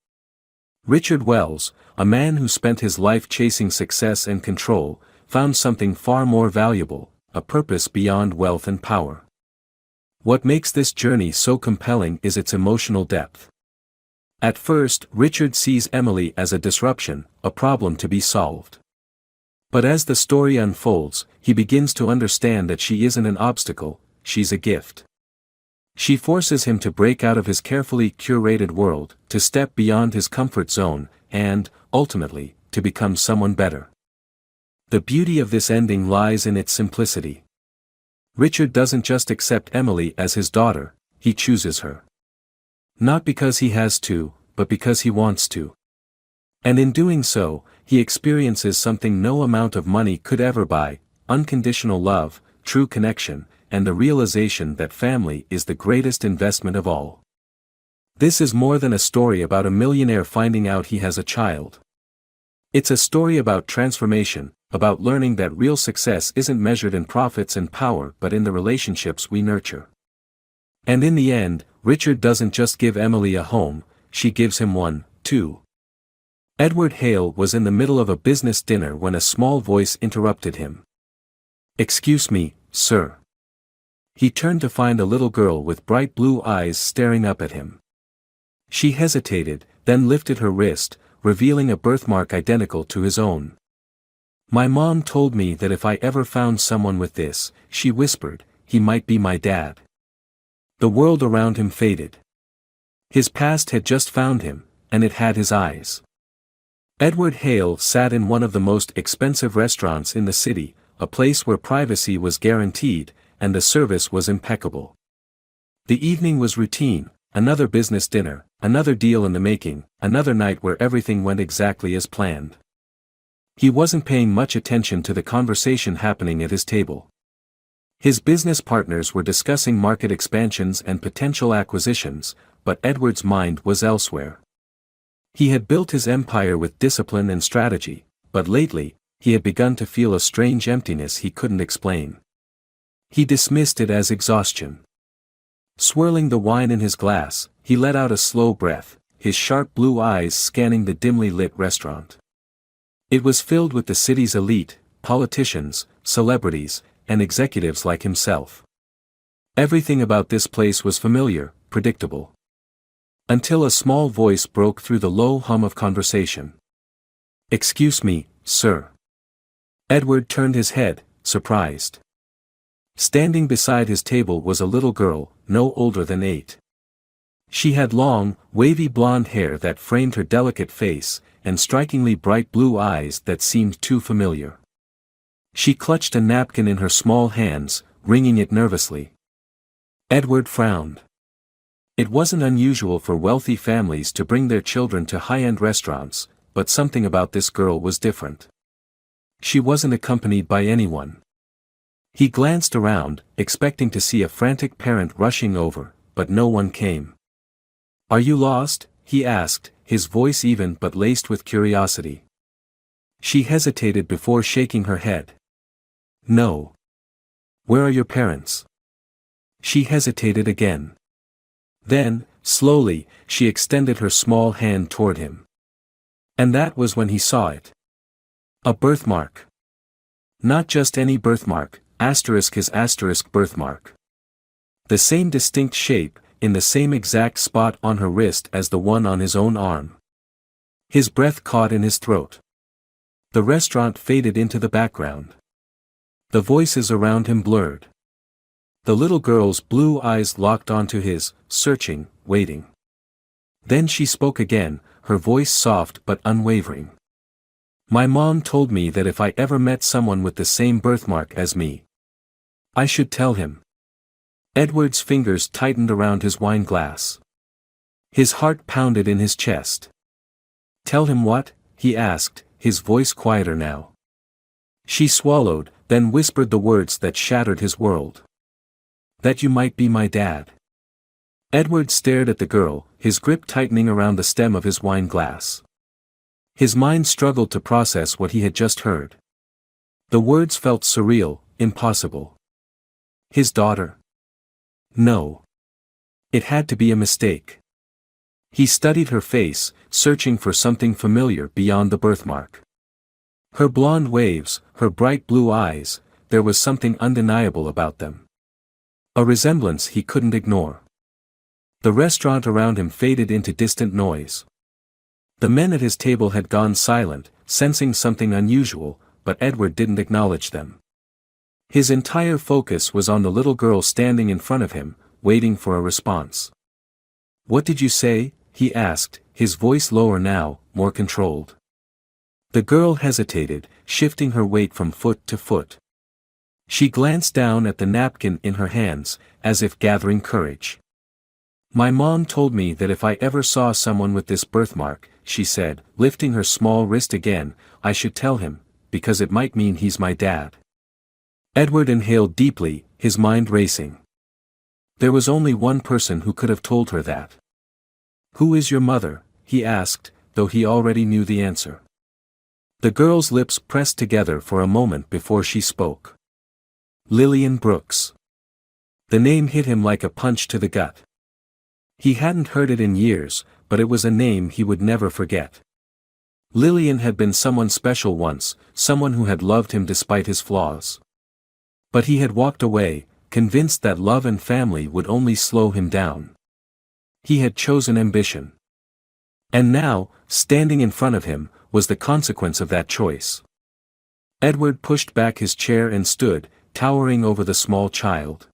Richard Wells, a man who spent his life chasing success and control, found something far more valuable, a purpose beyond wealth and power. What makes this journey so compelling is its emotional depth. At first, Richard sees Emily as a disruption, a problem to be solved. But as the story unfolds, he begins to understand that she isn't an obstacle, she's a gift. She forces him to break out of his carefully curated world, to step beyond his comfort zone, and, ultimately, to become someone better. The beauty of this ending lies in its simplicity. Richard doesn't just accept Emily as his daughter, he chooses her. Not because he has to, but because he wants to. And in doing so, he experiences something no amount of money could ever buy: unconditional love, true connection, and the realization that family is the greatest investment of all. This is more than a story about a millionaire finding out he has a child. It's a story about transformation, about learning that real success isn't measured in profits and power but in the relationships we nurture. And in the end, Richard doesn't just give Emily a home, she gives him one, too. Edward Hale was in the middle of a business dinner when a small voice interrupted him. "Excuse me, sir." He turned to find a little girl with bright blue eyes staring up at him. She hesitated, then lifted her wrist, revealing a birthmark identical to his own. "My mom told me that if I ever found someone with this," she whispered, "he might be my dad." The world around him faded. His past had just found him, and it had his eyes. Edward Hale sat in one of the most expensive restaurants in the city, a place where privacy was guaranteed, and the service was impeccable. The evening was routine: another business dinner, another deal in the making, another night where everything went exactly as planned. He wasn't paying much attention to the conversation happening at his table. His business partners were discussing market expansions and potential acquisitions, but Edward's mind was elsewhere. He had built his empire with discipline and strategy, but lately, he had begun to feel a strange emptiness he couldn't explain. He dismissed it as exhaustion. Swirling the wine in his glass, he let out a slow breath, his sharp blue eyes scanning the dimly lit restaurant. It was filled with the city's elite, politicians, celebrities, and executives like himself. Everything about this place was familiar, predictable. Until a small voice broke through the low hum of conversation. "Excuse me, sir." Edward turned his head, surprised. Standing beside his table was a little girl, no older than 8. She had long, wavy blonde hair that framed her delicate face, and strikingly bright blue eyes that seemed too familiar. She clutched a napkin in her small hands, wringing it nervously. Edward frowned. It wasn't unusual for wealthy families to bring their children to high-end restaurants, but something about this girl was different. She wasn't accompanied by anyone. He glanced around, expecting to see a frantic parent rushing over, but no one came. "Are you lost?" he asked, his voice even but laced with curiosity. She hesitated before shaking her head. "No." "Where are your parents?" She hesitated again. Then, slowly, she extended her small hand toward him. And that was when he saw it. A birthmark. Not just any birthmark, his birthmark. The same distinct shape, in the same exact spot on her wrist as the one on his own arm. His breath caught in his throat. The restaurant faded into the background. The voices around him blurred. The little girl's blue eyes locked onto his, searching, waiting. Then she spoke again, her voice soft but unwavering. "My mom told me that if I ever met someone with the same birthmark as me, I should tell him." Edward's fingers tightened around his wine glass. His heart pounded in his chest. "Tell him what?" he asked, his voice quieter now. She swallowed, then whispered the words that shattered his world. "That you might be my dad." Edward stared at the girl, his grip tightening around the stem of his wine glass. His mind struggled to process what he had just heard. The words felt surreal, impossible. His daughter? No. It had to be a mistake. He studied her face, searching for something familiar beyond the birthmark. Her blonde waves, her bright blue eyes, there was something undeniable about them. A resemblance he couldn't ignore. The restaurant around him faded into distant noise. The men at his table had gone silent, sensing something unusual, but Edward didn't acknowledge them. His entire focus was on the little girl standing in front of him, waiting for a response. "What did you say?" he asked, his voice lower now, more controlled. The girl hesitated, shifting her weight from foot to foot. She glanced down at the napkin in her hands, as if gathering courage. My mom told me that if I ever saw someone with this birthmark, she said, lifting her small wrist again, I should tell him, because it might mean he's my dad. Edward inhaled deeply, his mind racing. There was only one person who could have told her that. Who is your mother? He asked, though he already knew the answer. The girl's lips pressed together for a moment before she spoke. Lillian Brooks. The name hit him like a punch to the gut. He hadn't heard it in years, but it was a name he would never forget. Lillian had been someone special once, someone who had loved him despite his flaws. But he had walked away, convinced that love and family would only slow him down. He had chosen ambition. And now, standing in front of him, was the consequence of that choice. Edward pushed back his chair and stood, towering over the small child.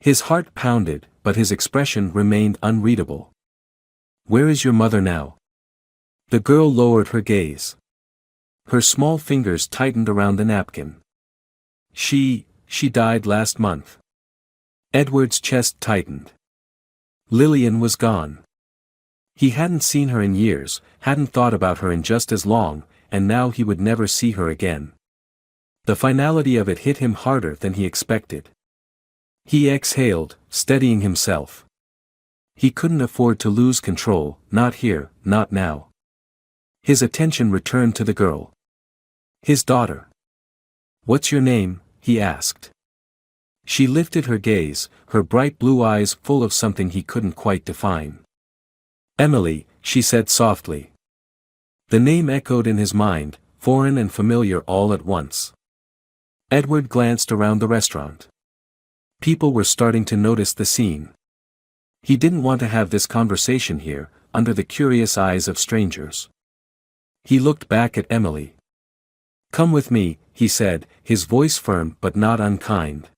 His heart pounded, but his expression remained unreadable. Where is your mother now? The girl lowered her gaze. Her small fingers tightened around the napkin. She died last month. Edward's chest tightened. Lillian was gone. He hadn't seen her in years, hadn't thought about her in just as long, and now he would never see her again. The finality of it hit him harder than he expected. He exhaled, steadying himself. He couldn't afford to lose control, not here, not now. His attention returned to the girl. His daughter. What's your name? He asked. She lifted her gaze, her bright blue eyes full of something he couldn't quite define. Emily, she said softly. The name echoed in his mind, foreign and familiar all at once. Edward glanced around the restaurant. People were starting to notice the scene. He didn't want to have this conversation here, under the curious eyes of strangers. He looked back at Emily. Come with me, he said, his voice firm but not unkind.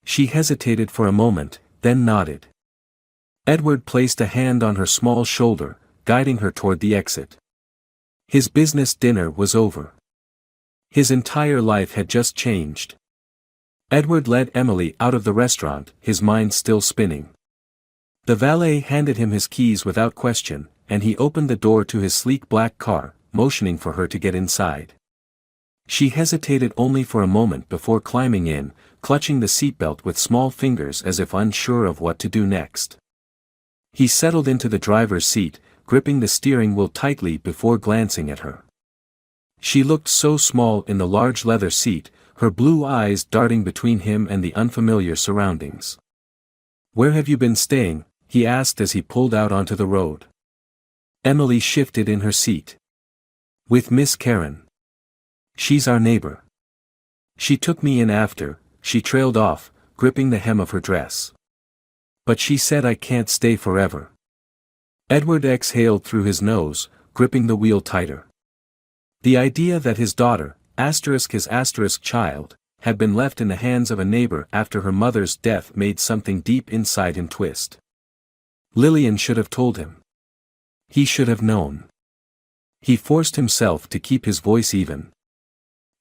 She hesitated for a moment, then nodded. Edward placed a hand on her small shoulder, guiding her toward the exit. His business dinner was over. His entire life had just changed. Edward led Emily out of the restaurant, his mind still spinning. The valet handed him his keys without question, and he opened the door to his sleek black car, motioning for her to get inside. She hesitated only for a moment before climbing in, clutching the seatbelt with small fingers as if unsure of what to do next. He settled into the driver's seat, gripping the steering wheel tightly before glancing at her. She looked so small in the large leather seat, her blue eyes darting between him and the unfamiliar surroundings. Where have you been staying? He asked as he pulled out onto the road. Emily shifted in her seat. With Miss Karen. She's our neighbor. She took me in after, she trailed off, gripping the hem of her dress. But she said I can't stay forever. Edward exhaled through his nose, gripping the wheel tighter. The idea that his daughter, his child, had been left in the hands of a neighbor after her mother's death made something deep inside him twist. Lillian should have told him. He should have known. He forced himself to keep his voice even.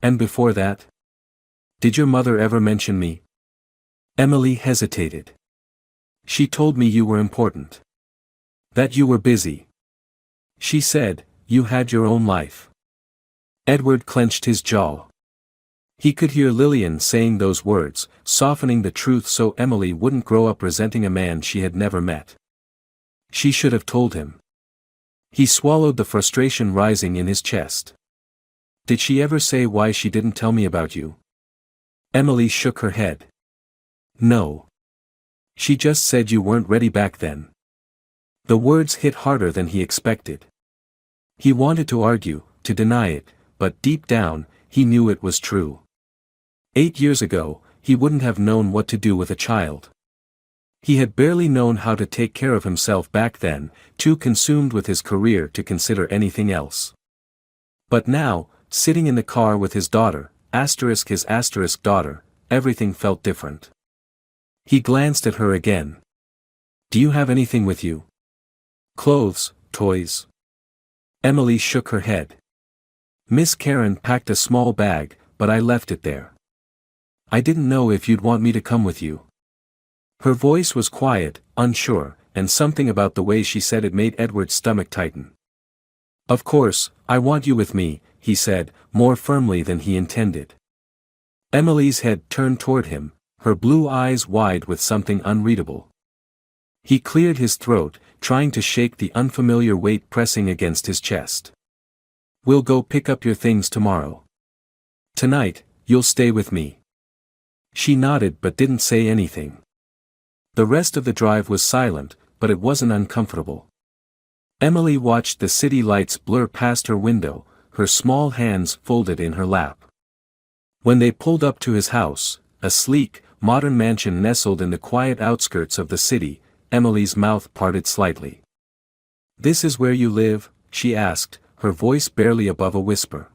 And before that? Did your mother ever mention me? Emily hesitated. She told me you were important. That you were busy. She said, you had your own life. Edward clenched his jaw. He could hear Lillian saying those words, softening the truth so Emily wouldn't grow up resenting a man she had never met. She should have told him. He swallowed the frustration rising in his chest. Did she ever say why she didn't tell me about you? Emily shook her head. No. She just said you weren't ready back then. The words hit harder than he expected. He wanted to argue, to deny it, but deep down, he knew it was true. 8 years ago, he wouldn't have known what to do with a child. He had barely known how to take care of himself back then, too consumed with his career to consider anything else. But now, sitting in the car with his daughter, his daughter, everything felt different. He glanced at her again. Do you have anything with you? Clothes, toys? Emily shook her head. Miss Karen packed a small bag, but I left it there. I didn't know if you'd want me to come with you. Her voice was quiet, unsure, and something about the way she said it made Edward's stomach tighten. "Of course, I want you with me," he said, more firmly than he intended. Emily's head turned toward him, her blue eyes wide with something unreadable. He cleared his throat, trying to shake the unfamiliar weight pressing against his chest. "We'll go pick up your things tomorrow. Tonight, you'll stay with me." She nodded but didn't say anything. The rest of the drive was silent, but it wasn't uncomfortable. Emily watched the city lights blur past her window, her small hands folded in her lap. When they pulled up to his house, a sleek, modern mansion nestled in the quiet outskirts of the city, Emily's mouth parted slightly. "This is where you live?" she asked, her voice barely above a whisper.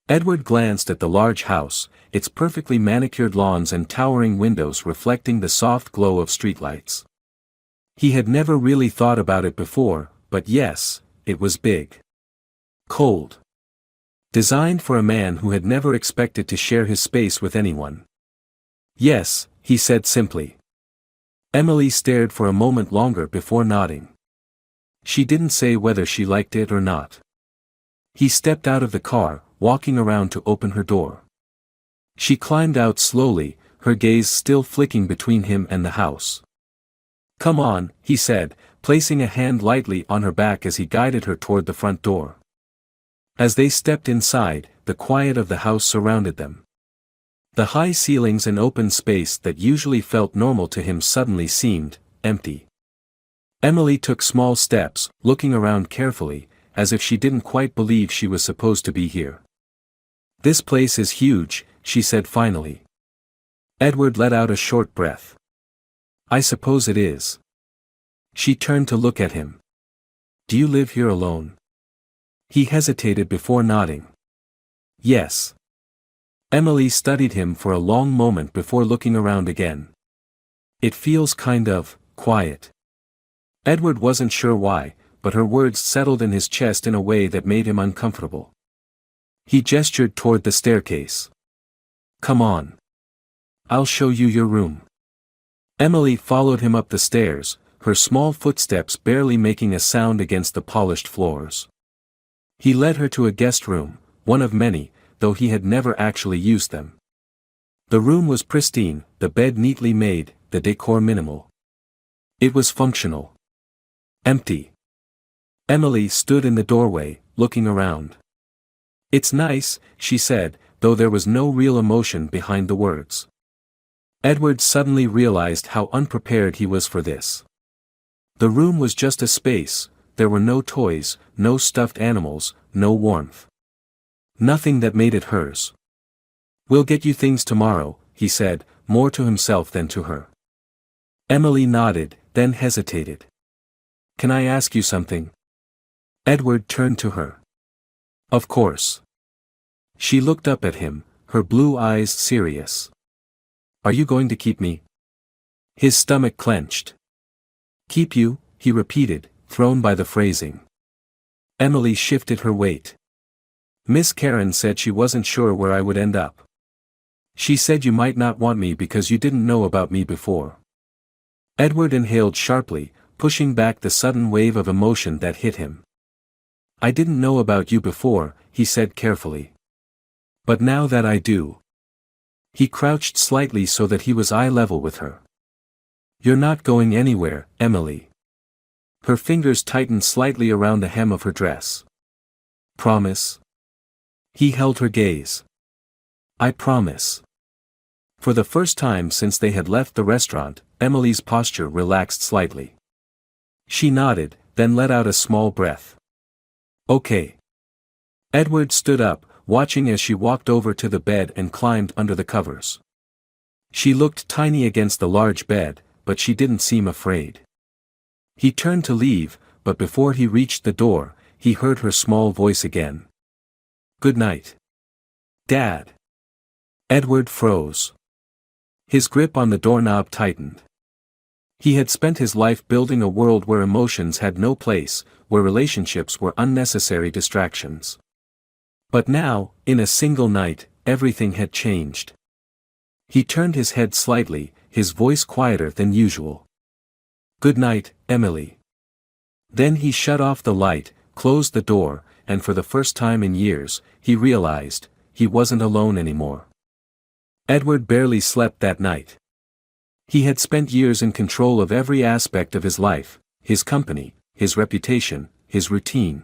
Edward glanced at the large house, its perfectly manicured lawns and towering windows reflecting the soft glow of streetlights. He had never really thought about it before, but yes, it was big. Cold. Designed for a man who had never expected to share his space with anyone. "Yes," he said simply. Emily stared for a moment longer before nodding. She didn't say whether she liked it or not. He stepped out of the car, walking around to open her door. She climbed out slowly, her gaze still flicking between him and the house. "Come on," he said, placing a hand lightly on her back as he guided her toward the front door. As they stepped inside, the quiet of the house surrounded them. The high ceilings and open space that usually felt normal to him suddenly seemed empty. Emily took small steps, looking around carefully, as if she didn't quite believe she was supposed to be here. "This place is huge," she said finally. Edward let out a short breath. "I suppose it is." She turned to look at him. "Do you live here alone?" He hesitated before nodding. "Yes." Emily studied him for a long moment before looking around again. "It feels kind of quiet." Edward wasn't sure why, but her words settled in his chest in a way that made him uncomfortable. He gestured toward the staircase. "Come on. I'll show you your room." Emily followed him up the stairs, her small footsteps barely making a sound against the polished floors. He led her to a guest room, one of many, though he had never actually used them. The room was pristine, the bed neatly made, the decor minimal. It was functional. Empty. Emily stood in the doorway, looking around. "It's nice," she said, though there was no real emotion behind the words. Edward suddenly realized how unprepared he was for this. The room was just a space, there were no toys, no stuffed animals, no warmth. Nothing that made it hers. "We'll get you things tomorrow," he said, more to himself than to her. Emily nodded, then hesitated. "Can I ask you something?" Edward turned to her. "Of course." She looked up at him, her blue eyes serious. "Are you going to keep me?" His stomach clenched. "Keep you?" he repeated, thrown by the phrasing. Emily shifted her weight. "Miss Karen said she wasn't sure where I would end up. She said you might not want me because you didn't know about me before." Edward inhaled sharply, pushing back the sudden wave of emotion that hit him. "I didn't know about you before," he said carefully. "But now that I do." He crouched slightly so that he was eye level with her. "You're not going anywhere, Emily." Her fingers tightened slightly around the hem of her dress. "Promise?" He held her gaze. "I promise." For the first time since they had left the restaurant, Emily's posture relaxed slightly. She nodded, then let out a small breath. "Okay." Edward stood up, watching as she walked over to the bed and climbed under the covers. She looked tiny against the large bed, but she didn't seem afraid. He turned to leave, but before he reached the door, he heard her small voice again. "Good night, Dad." Edward froze. His grip on the doorknob tightened. He had spent his life building a world where emotions had no place, where relationships were unnecessary distractions. But now, in a single night, everything had changed. He turned his head slightly, his voice quieter than usual. Good night, Emily. Then he shut off the light, closed the door, and for the first time in years, he realized, he wasn't alone anymore. Edward barely slept that night. He had spent years in control of every aspect of his life, his company, his reputation, his routine.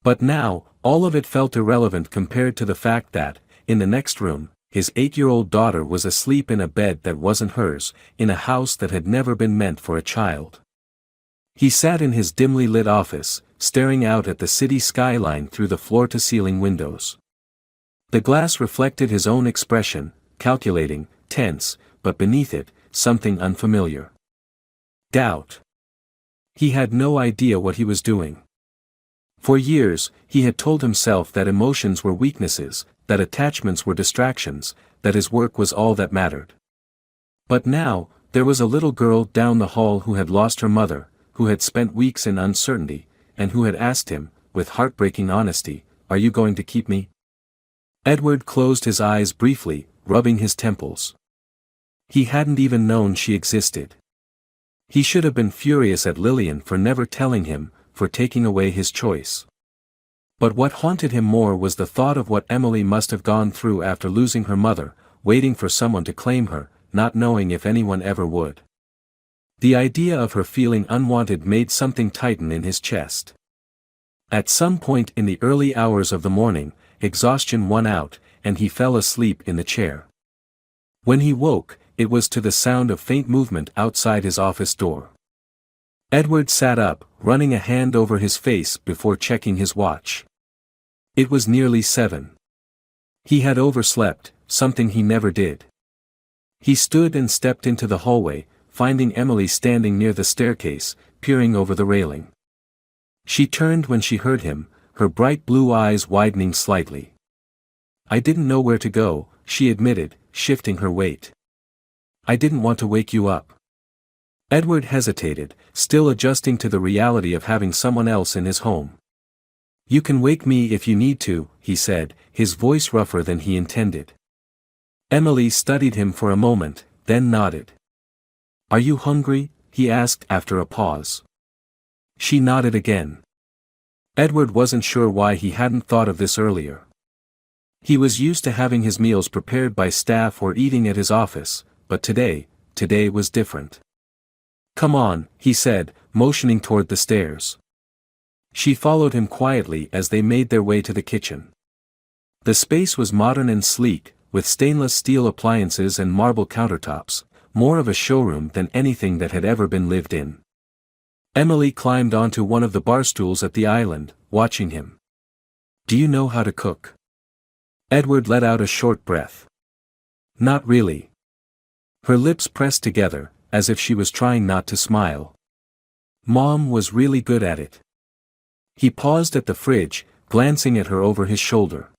But now, all of it felt irrelevant compared to the fact that, in the next room, his 8-year-old daughter was asleep in a bed that wasn't hers, in a house that had never been meant for a child. He sat in his dimly lit office, staring out at the city skyline through the floor-to-ceiling windows. The glass reflected his own expression, calculating, tense, but beneath it, something unfamiliar. Doubt. He had no idea what he was doing. For years, he had told himself that emotions were weaknesses, that attachments were distractions, that his work was all that mattered. But now, there was a little girl down the hall who had lost her mother, who had spent weeks in uncertainty, and who had asked him, with heartbreaking honesty, "Are you going to keep me?" Edward closed his eyes briefly, rubbing his temples. He hadn't even known she existed. He should have been furious at Lillian for never telling him, for taking away his choice. But what haunted him more was the thought of what Emily must have gone through after losing her mother, waiting for someone to claim her, not knowing if anyone ever would. The idea of her feeling unwanted made something tighten in his chest. At some point in the early hours of the morning, exhaustion won out, and he fell asleep in the chair. When he woke, it was to the sound of faint movement outside his office door. Edward sat up, running a hand over his face before checking his watch. It was nearly 7. He had overslept, something he never did. He stood and stepped into the hallway, finding Emily standing near the staircase, peering over the railing. She turned when she heard him, her bright blue eyes widening slightly. "I didn't know where to go," she admitted, shifting her weight. "I didn't want to wake you up." Edward hesitated, still adjusting to the reality of having someone else in his home. "You can wake me if you need to," he said, his voice rougher than he intended. Emily studied him for a moment, then nodded. "Are you hungry?" he asked after a pause. She nodded again. Edward wasn't sure why he hadn't thought of this earlier. He was used to having his meals prepared by staff or eating at his office, but today was different. "Come on," he said, motioning toward the stairs. She followed him quietly as they made their way to the kitchen. The space was modern and sleek, with stainless steel appliances and marble countertops, more of a showroom than anything that had ever been lived in. Emily climbed onto one of the bar stools at the island, watching him. "Do you know how to cook?" Edward let out a short breath. "Not really." Her lips pressed together, as if she was trying not to smile. "Mom was really good at it." He paused at the fridge, glancing at her over his shoulder.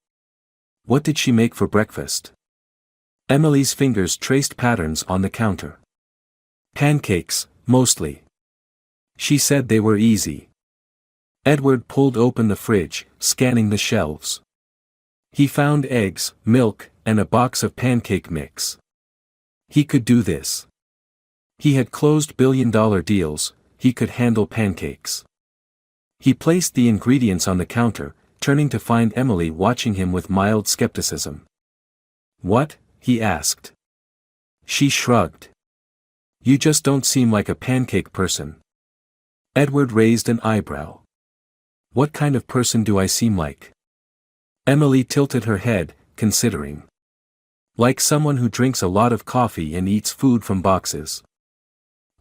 "What did she make for breakfast?" Emily's fingers traced patterns on the counter. "Pancakes, mostly." She said they were easy. Edward pulled open the fridge, scanning the shelves. He found eggs, milk, and a box of pancake mix. He could do this. He had closed billion-dollar deals, he could handle pancakes. He placed the ingredients on the counter, turning to find Emily watching him with mild skepticism. "What?" he asked. She shrugged. "You just don't seem like a pancake person." Edward raised an eyebrow. "What kind of person do I seem like?" Emily tilted her head, considering. "Like someone who drinks a lot of coffee and eats food from boxes."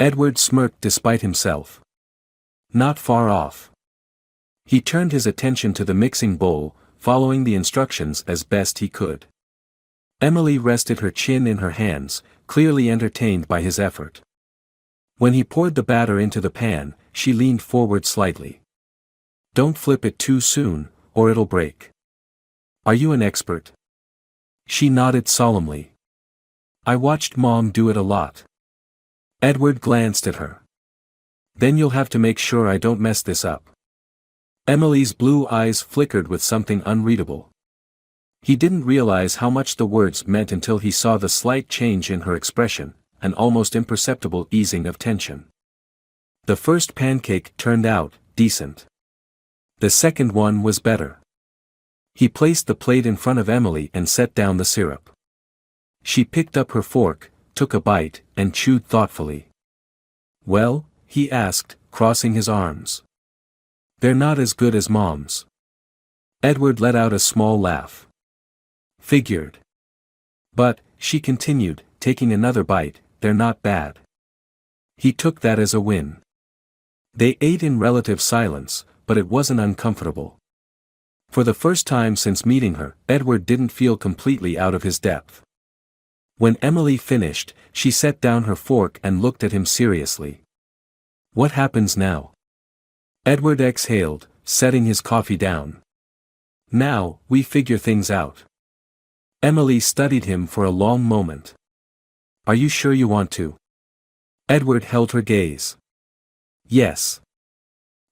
Edward smirked despite himself. "Not far off." He turned his attention to the mixing bowl, following the instructions as best he could. Emily rested her chin in her hands, clearly entertained by his effort. When he poured the batter into the pan, she leaned forward slightly. "Don't flip it too soon, or it'll break." "Are you an expert?" She nodded solemnly. "I watched Mom do it a lot." Edward glanced at her. "Then you'll have to make sure I don't mess this up." Emily's blue eyes flickered with something unreadable. He didn't realize how much the words meant until he saw the slight change in her expression, an almost imperceptible easing of tension. The first pancake turned out decent. The second one was better. He placed the plate in front of Emily and set down the syrup. She picked up her fork, took a bite, and chewed thoughtfully. "Well?" he asked, crossing his arms. "They're not as good as Mom's." Edward let out a small laugh. "Figured. But," she continued, taking another bite, "they're not bad." He took that as a win. They ate in relative silence, but it wasn't uncomfortable. For the first time since meeting her, Edward didn't feel completely out of his depth. When Emily finished, she set down her fork and looked at him seriously. "What happens now?" Edward exhaled, setting his coffee down. "Now, we figure things out." Emily studied him for a long moment. "Are you sure you want to?" Edward held her gaze. "Yes."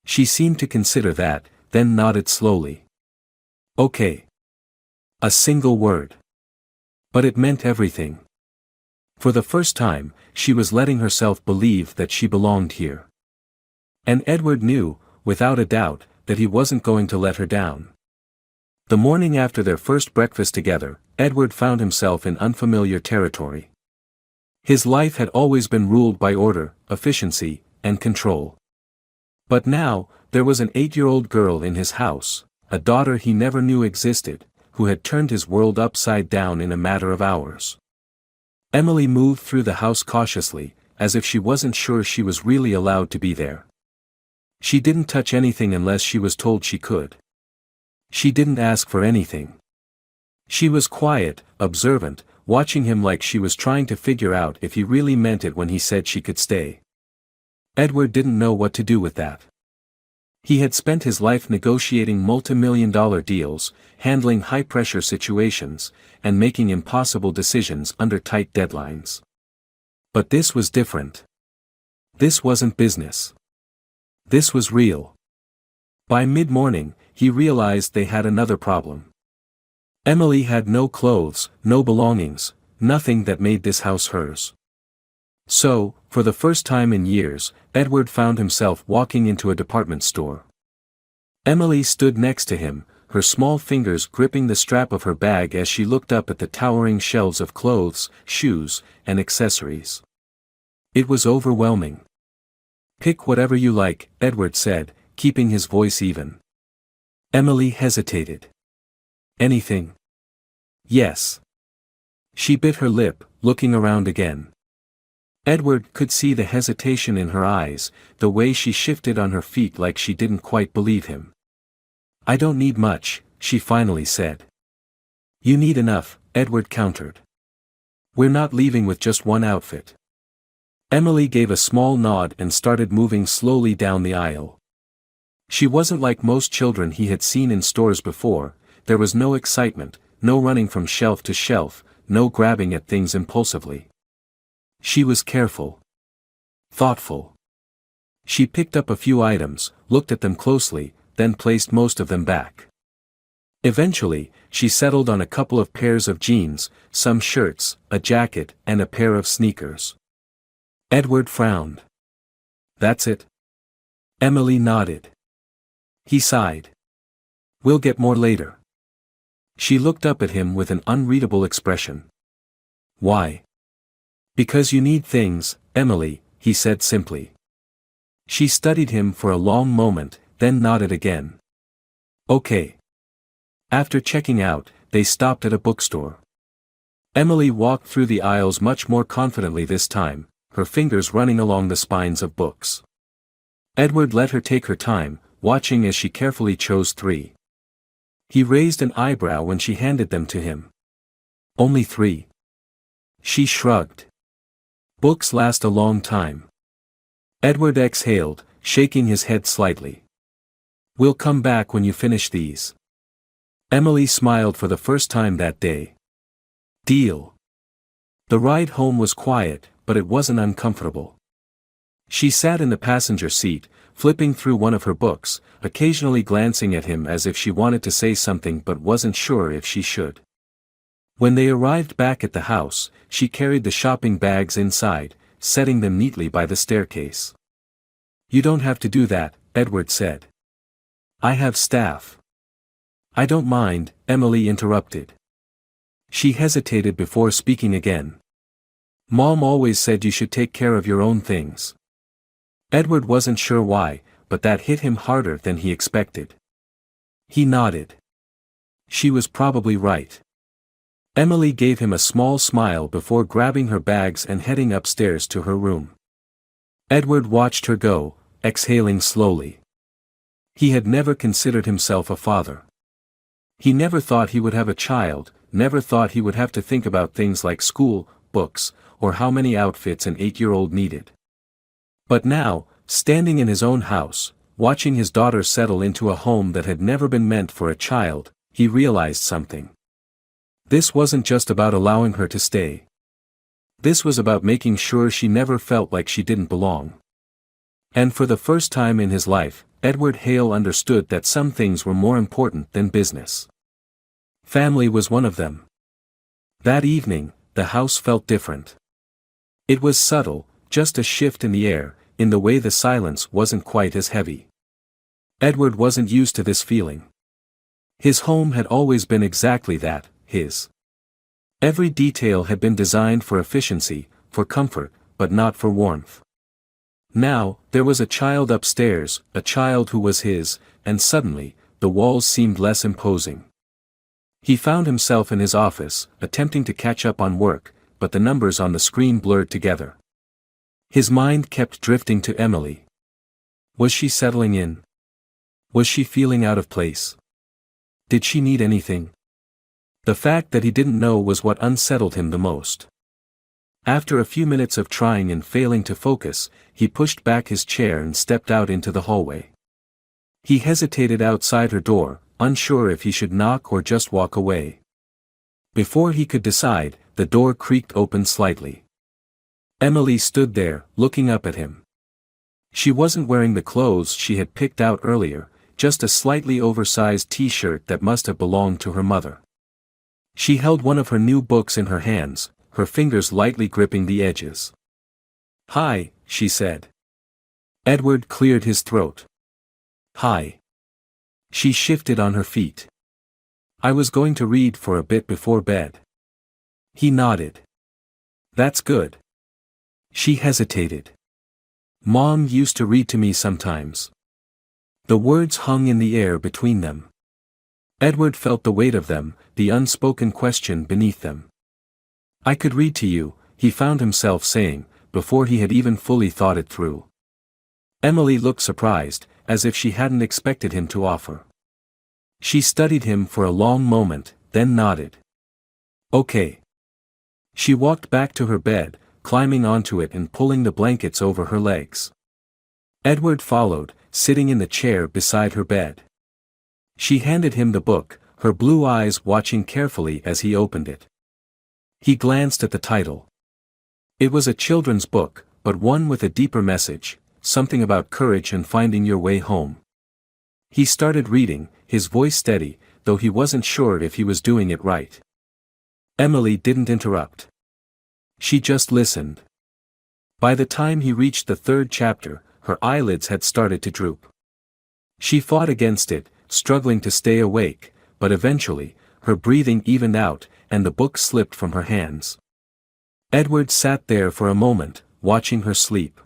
She seemed to consider that, then nodded slowly. "Okay." A single word. But it meant everything. For the first time, she was letting herself believe that she belonged here. And Edward knew, without a doubt, that he wasn't going to let her down. The morning after their first breakfast together, Edward found himself in unfamiliar territory. His life had always been ruled by order, efficiency, and control. But now, there was an 8-year-old girl in his house, a daughter he never knew existed, who had turned his world upside down in a matter of hours. Emily moved through the house cautiously, as if she wasn't sure she was really allowed to be there. She didn't touch anything unless she was told she could. She didn't ask for anything. She was quiet, observant, watching him like she was trying to figure out if he really meant it when he said she could stay. Edward didn't know what to do with that. He had spent his life negotiating multi-million-dollar deals, handling high-pressure situations, and making impossible decisions under tight deadlines. But this was different. This wasn't business. This was real. By mid-morning, he realized they had another problem. Emily had no clothes, no belongings, nothing that made this house hers. So, for the first time in years, Edward found himself walking into a department store. Emily stood next to him, her small fingers gripping the strap of her bag as she looked up at the towering shelves of clothes, shoes, and accessories. It was overwhelming. "Pick whatever you like," Edward said, keeping his voice even. Emily hesitated. "Anything?" "Yes." She bit her lip, looking around again. Edward could see the hesitation in her eyes, the way she shifted on her feet like she didn't quite believe him. "I don't need much," she finally said. "You need enough," Edward countered. "We're not leaving with just one outfit." Emily gave a small nod and started moving slowly down the aisle. She wasn't like most children he had seen in stores before. There was no excitement, no running from shelf to shelf, no grabbing at things impulsively. She was careful. Thoughtful. She picked up a few items, looked at them closely, then placed most of them back. Eventually, she settled on a couple of pairs of jeans, some shirts, a jacket, and a pair of sneakers. Edward frowned. "That's it?" Emily nodded. He sighed. "We'll get more later." She looked up at him with an unreadable expression. "Why?" "Because you need things, Emily," he said simply. She studied him for a long moment, then nodded again. "Okay." After checking out, they stopped at a bookstore. Emily walked through the aisles much more confidently this time, her fingers running along the spines of books. Edward let her take her time, watching as she carefully chose 3. He raised an eyebrow when she handed them to him. "Only 3?" She shrugged. "Books last a long time." Edward exhaled, shaking his head slightly. "We'll come back when you finish these." Emily smiled for the first time that day. Deal. The ride home was quiet, but it wasn't uncomfortable. She sat in the passenger seat, flipping through one of her books, occasionally glancing at him as if she wanted to say something but wasn't sure if she should. When they arrived back at the house, she carried the shopping bags inside, setting them neatly by the staircase. "You don't have to do that," Edward said. "I have staff." "I don't mind," Emily interrupted. She hesitated before speaking again. "Mom always said you should take care of your own things." Edward wasn't sure why, but that hit him harder than he expected. He nodded. She was probably right. Emily gave him a small smile before grabbing her bags and heading upstairs to her room. Edward watched her go, exhaling slowly. He had never considered himself a father. He never thought he would have a child, never thought he would have to think about things like school, books, or how many outfits an 8-year-old needed. But now, standing in his own house, watching his daughter settle into a home that had never been meant for a child, he realized something. This wasn't just about allowing her to stay. This was about making sure she never felt like she didn't belong. And for the first time in his life, Edward Hale understood that some things were more important than business. Family was one of them. That evening, the house felt different. It was subtle, just a shift in the air, in the way the silence wasn't quite as heavy. Edward wasn't used to this feeling. His home had always been exactly that, his. Every detail had been designed for efficiency, for comfort, but not for warmth. Now, there was a child upstairs, a child who was his, and suddenly, the walls seemed less imposing. He found himself in his office, attempting to catch up on work, but the numbers on the screen blurred together. His mind kept drifting to Emily. Was she settling in? Was she feeling out of place? Did she need anything? The fact that he didn't know was what unsettled him the most. After a few minutes of trying and failing to focus, he pushed back his chair and stepped out into the hallway. He hesitated outside her door, unsure if he should knock or just walk away. Before he could decide, the door creaked open slightly. Emily stood there, looking up at him. She wasn't wearing the clothes she had picked out earlier, just a slightly oversized t-shirt that must have belonged to her mother. She held one of her new books in her hands, her fingers lightly gripping the edges. "Hi," she said. Edward cleared his throat. "Hi." She shifted on her feet. "I was going to read for a bit before bed." He nodded. "That's good." She hesitated. "Mom used to read to me sometimes." The words hung in the air between them. Edward felt the weight of them, the unspoken question beneath them. "I could read to you," he found himself saying, before he had even fully thought it through. Emily looked surprised, as if she hadn't expected him to offer. She studied him for a long moment, then nodded. "Okay." She walked back to her bed, climbing onto it and pulling the blankets over her legs. Edward followed, sitting in the chair beside her bed. She handed him the book, her blue eyes watching carefully as he opened it. He glanced at the title. It was a children's book, but one with a deeper message, something about courage and finding your way home. He started reading, his voice steady, though he wasn't sure if he was doing it right. Emily didn't interrupt. She just listened. By the time he reached the 3rd chapter, her eyelids had started to droop. She fought against it, struggling to stay awake, but eventually, her breathing evened out, and the book slipped from her hands. Edward sat there for a moment, watching her sleep.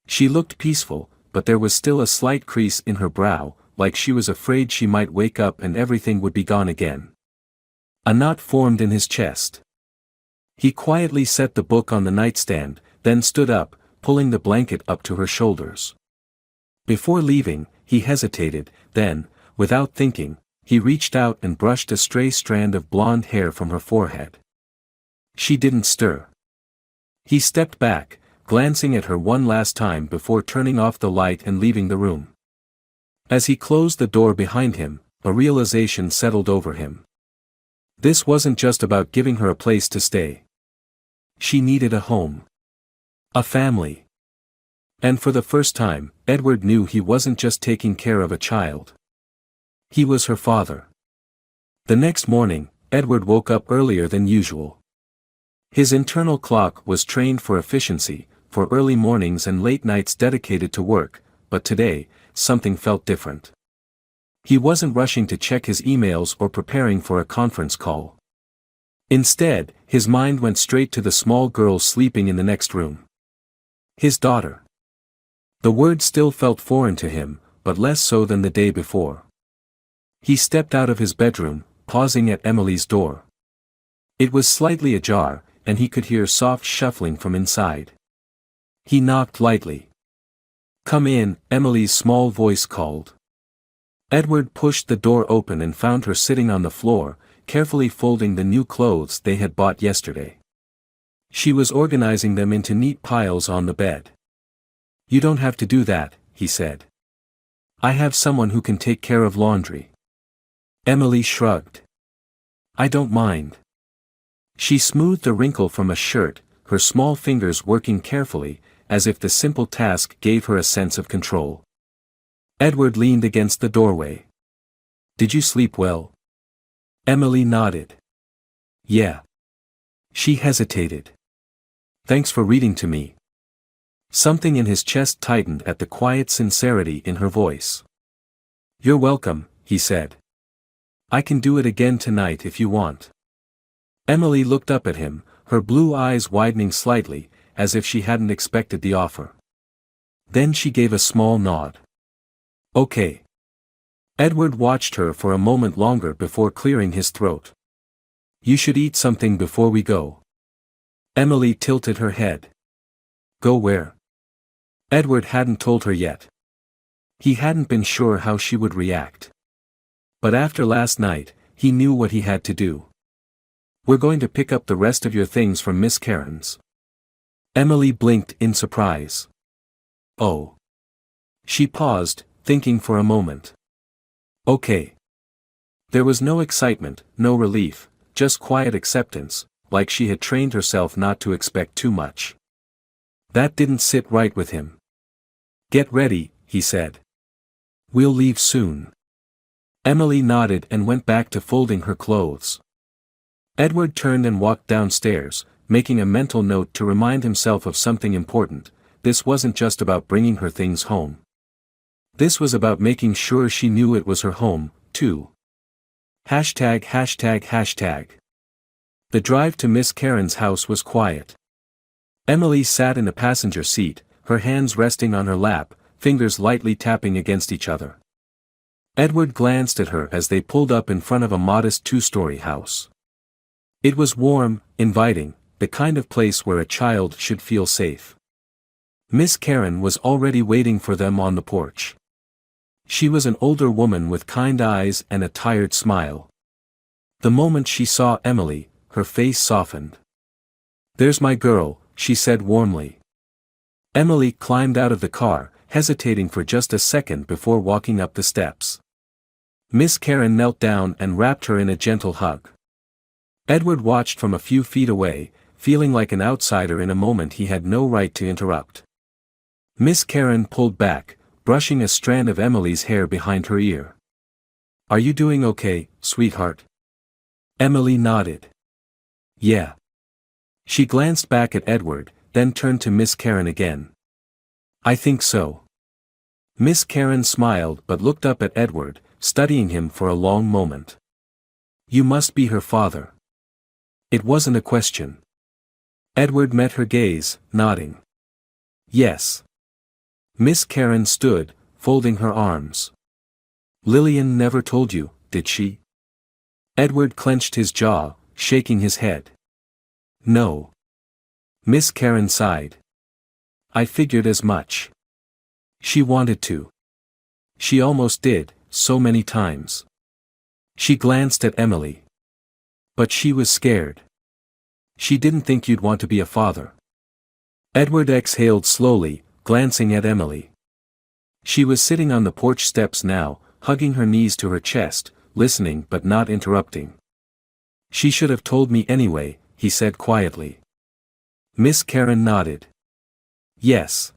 She looked peaceful, but there was still a slight crease in her brow, like she was afraid she might wake up and everything would be gone again. A knot formed in his chest. He quietly set the book on the nightstand, then stood up, pulling the blanket up to her shoulders. Before leaving, he hesitated, then, without thinking, he reached out and brushed a stray strand of blonde hair from her forehead. She didn't stir. He stepped back, glancing at her one last time before turning off the light and leaving the room. As he closed the door behind him, a realization settled over him. This wasn't just about giving her a place to stay. She needed a home. A family. And for the first time, Edward knew he wasn't just taking care of a child. He was her father. The next morning, Edward woke up earlier than usual. His internal clock was trained for efficiency, for early mornings and late nights dedicated to work, but today, something felt different. He wasn't rushing to check his emails or preparing for a conference call. Instead, his mind went straight to the small girl sleeping in the next room. His daughter. The word still felt foreign to him, but less so than the day before. He stepped out of his bedroom, pausing at Emily's door. It was slightly ajar, and he could hear soft shuffling from inside. He knocked lightly. "Come in," Emily's small voice called. Edward pushed the door open and found her sitting on the floor, carefully folding the new clothes they had bought yesterday. She was organizing them into neat piles on the bed. "You don't have to do that," he said. "I have someone who can take care of laundry." Emily shrugged. "I don't mind." She smoothed a wrinkle from a shirt, her small fingers working carefully, as if the simple task gave her a sense of control. Edward leaned against the doorway. "Did you sleep well?" Emily nodded. "Yeah." She hesitated. "Thanks for reading to me." Something in his chest tightened at the quiet sincerity in her voice. "You're welcome," he said. "I can do it again tonight if you want." Emily looked up at him, her blue eyes widening slightly, as if she hadn't expected the offer. Then she gave a small nod. "Okay." Edward watched her for a moment longer before clearing his throat. "You should eat something before we go." Emily tilted her head. "Go where?" Edward hadn't told her yet. He hadn't been sure how she would react. But after last night, he knew what he had to do. "We're going to pick up the rest of your things from Miss Karen's." Emily blinked in surprise. "Oh." She paused, thinking for a moment. "Okay." There was no excitement, no relief, just quiet acceptance, like she had trained herself not to expect too much. That didn't sit right with him. "Get ready," he said. "We'll leave soon." Emily nodded and went back to folding her clothes. Edward turned and walked downstairs, making a mental note to remind himself of something important. This wasn't just about bringing her things home. This was about making sure she knew it was her home, too. Hashtag. The drive to Miss Karen's house was quiet. Emily sat in the passenger seat, her hands resting on her lap, fingers lightly tapping against each other. Edward glanced at her as they pulled up in front of a modest two-story house. It was warm, inviting, the kind of place where a child should feel safe. Miss Karen was already waiting for them on the porch. She was an older woman with kind eyes and a tired smile. The moment she saw Emily, her face softened. "There's my girl," she said warmly. Emily climbed out of the car, hesitating for just a second before walking up the steps. Miss Karen knelt down and wrapped her in a gentle hug. Edward watched from a few feet away, feeling like an outsider in a moment he had no right to interrupt. Miss Karen pulled back, brushing a strand of Emily's hair behind her ear. "Are you doing okay, sweetheart?" Emily nodded. "Yeah." She glanced back at Edward, then turned to Miss Karen again. "I think so." Miss Karen smiled but looked up at Edward, studying him for a long moment. "You must be her father." It wasn't a question. Edward met her gaze, nodding. "Yes." Miss Karen stood, folding her arms. "Lillian never told you, did she?" Edward clenched his jaw, shaking his head. "No." Miss Karen sighed. "I figured as much. She wanted to. She almost did, so many times." She glanced at Emily. "But she was scared. She didn't think you'd want to be a father." Edward exhaled slowly, glancing at Emily. She was sitting on the porch steps now, hugging her knees to her chest, listening but not interrupting. "She should have told me anyway," he said quietly. Miss Karen nodded. "Yes.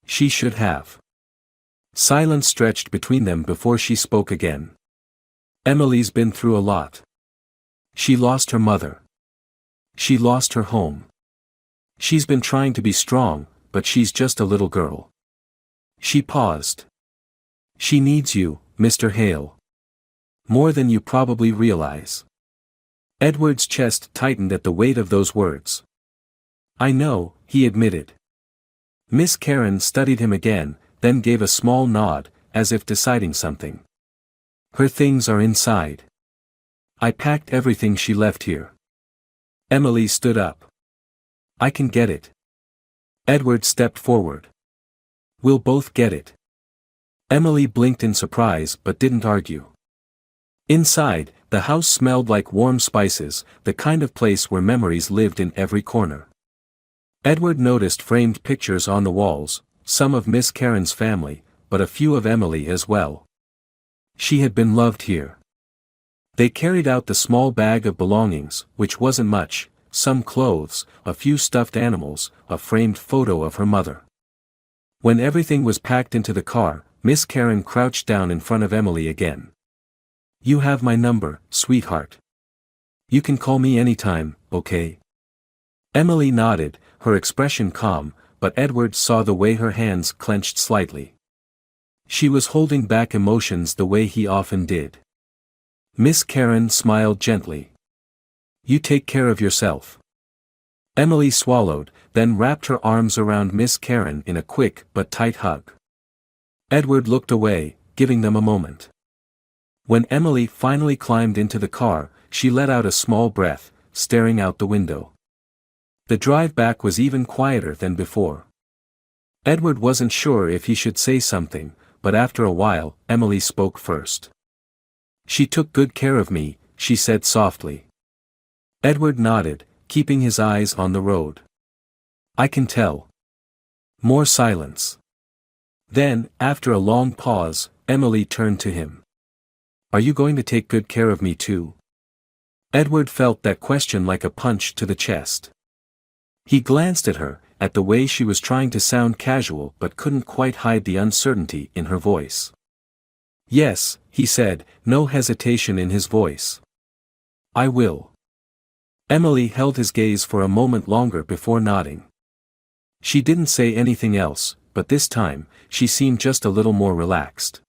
She should have." Silence stretched between them before she spoke again. "Emily's been through a lot. She lost her mother. She lost her home. She's been trying to be strong, but she's just a little girl. She paused. She needs you, Mr. Hale. More than you probably realize. Edward's chest tightened at the weight of those words. I know, he admitted. Miss Karen studied him again, then gave a small nod, as if deciding something. Her things are inside. I packed everything she left here. Emily stood up. I can get it. Edward stepped forward. We'll both get it. Emily blinked in surprise but didn't argue. Inside, the house smelled like warm spices, the kind of place where memories lived in every corner. Edward noticed framed pictures on the walls, some of Miss Karen's family, but a few of Emily as well. She had been loved here. They carried out the small bag of belongings, which wasn't much, some clothes, a few stuffed animals, a framed photo of her mother. When everything was packed into the car, Miss Karen crouched down in front of Emily again. You have my number, sweetheart. You can call me anytime, okay? Emily nodded, her expression calm, but Edward saw the way her hands clenched slightly. She was holding back emotions the way he often did. Miss Karen smiled gently. You take care of yourself. Emily swallowed, then wrapped her arms around Miss Karen in a quick but tight hug. Edward looked away, giving them a moment. When Emily finally climbed into the car, she let out a small breath, staring out the window. The drive back was even quieter than before. Edward wasn't sure if he should say something, but after a while, Emily spoke first. She took good care of me, she said softly. Edward nodded, keeping his eyes on the road. I can tell. More silence. Then, after a long pause, Emily turned to him. Are you going to take good care of me too? Edward felt that question like a punch to the chest. He glanced at her, at the way she was trying to sound casual but couldn't quite hide the uncertainty in her voice. Yes, he said, no hesitation in his voice. I will. Emily held his gaze for a moment longer before nodding. She didn't say anything else, but this time, she seemed just a little more relaxed.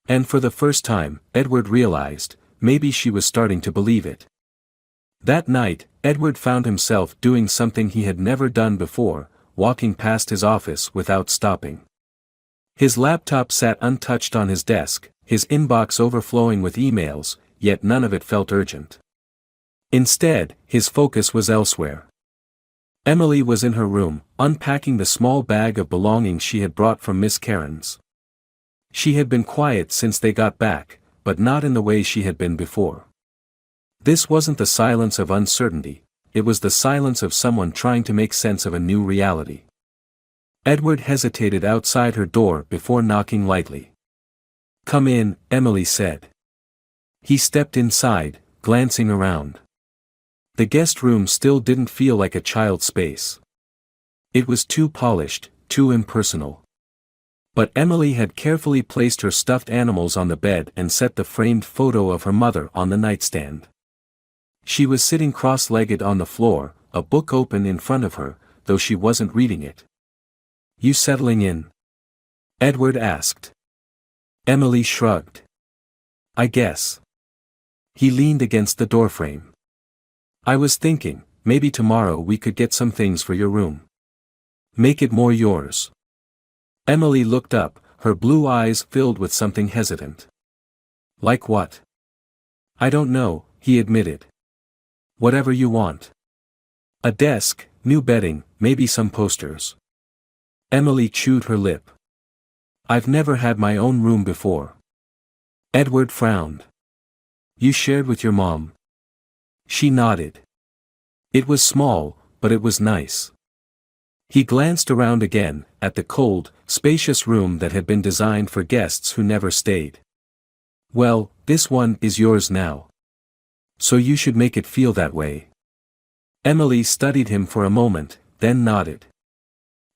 And for the first time, Edward realized, maybe she was starting to believe it. That night, Edward found himself doing something he had never done before, walking past his office without stopping. His laptop sat untouched on his desk, his inbox overflowing with emails, yet none of it felt urgent. Instead, his focus was elsewhere. Emily was in her room, unpacking the small bag of belongings she had brought from Miss Karen's. She had been quiet since they got back, but not in the way she had been before. This wasn't the silence of uncertainty, it was the silence of someone trying to make sense of a new reality. Edward hesitated outside her door before knocking lightly. Come in, Emily said. He stepped inside, glancing around. The guest room still didn't feel like a child's space. It was too polished, too impersonal. But Emily had carefully placed her stuffed animals on the bed and set the framed photo of her mother on the nightstand. She was sitting cross-legged on the floor, a book open in front of her, though she wasn't reading it. You settling in? Edward asked. Emily shrugged. I guess. He leaned against the doorframe. I was thinking, maybe tomorrow we could get some things for your room. Make it more yours. Emily looked up, her blue eyes filled with something hesitant. Like what? I don't know, he admitted. Whatever you want. A desk, new bedding, maybe some posters. Emily chewed her lip. I've never had my own room before. Edward frowned. You shared with your mom? She nodded. It was small, but it was nice. He glanced around again, at the cold, spacious room that had been designed for guests who never stayed. Well, this one is yours now. So you should make it feel that way. Emily studied him for a moment, then nodded.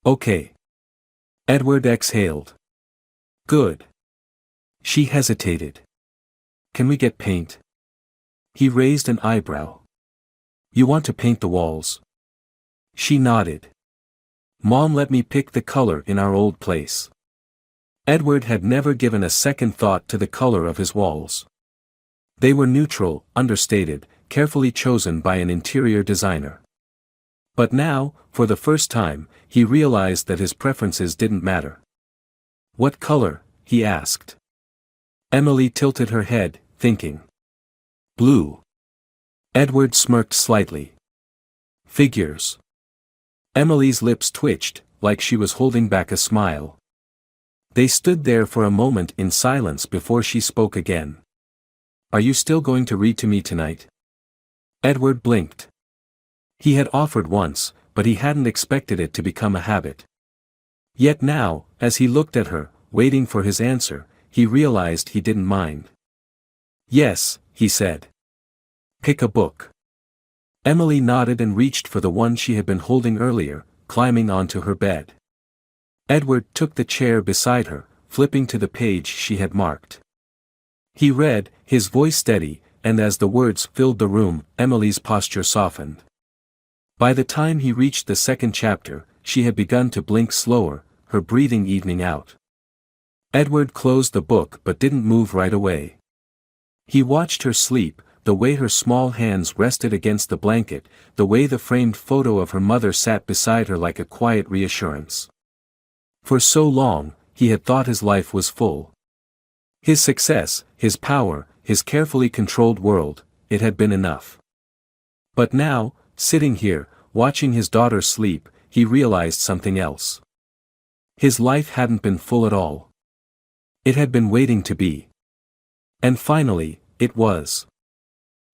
Okay. Edward exhaled. Good. She hesitated. Can we get paint? He raised an eyebrow. You want to paint the walls? She nodded. Mom let me pick the color in our old place. Edward had never given a second thought to the color of his walls. They were neutral, understated, carefully chosen by an interior designer. But now, for the first time, he realized that his preferences didn't matter. "What color?" he asked. Emily tilted her head, thinking. "Blue." Edward smirked slightly. "Figures." Emily's lips twitched, like she was holding back a smile. They stood there for a moment in silence before she spoke again. "Are you still going to read to me tonight?" Edward blinked. He had offered once, but he hadn't expected it to become a habit. Yet now, as he looked at her, waiting for his answer, he realized he didn't mind. "Yes," he said. "Pick a book." Emily nodded and reached for the one she had been holding earlier, climbing onto her bed. Edward took the chair beside her, flipping to the page she had marked. He read, his voice steady, and as the words filled the room, Emily's posture softened. By the time he reached the second chapter, she had begun to blink slower, her breathing evening out. Edward closed the book but didn't move right away. He watched her sleep, the way her small hands rested against the blanket, the way the framed photo of her mother sat beside her like a quiet reassurance. For so long, he had thought his life was full. His success, his power, his carefully controlled world, it had been enough. But now, sitting here, watching his daughter sleep, he realized something else. His life hadn't been full at all. It had been waiting to be. And finally, it was.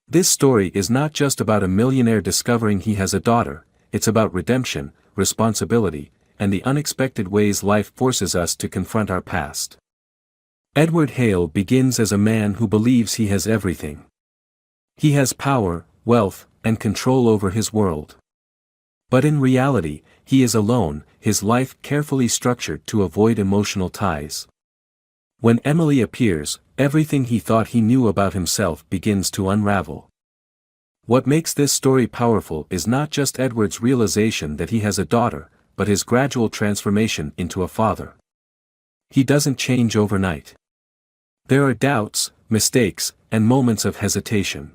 This story is not just about a millionaire discovering he has a daughter, it's about redemption, responsibility, and the unexpected ways life forces us to confront our past. Edward Hale begins as a man who believes he has everything. He has power, wealth, and control over his world. But in reality, he is alone, his life carefully structured to avoid emotional ties. When Emily appears, everything he thought he knew about himself begins to unravel. What makes this story powerful is not just Edward's realization that he has a daughter, but his gradual transformation into a father. He doesn't change overnight. There are doubts, mistakes, and moments of hesitation.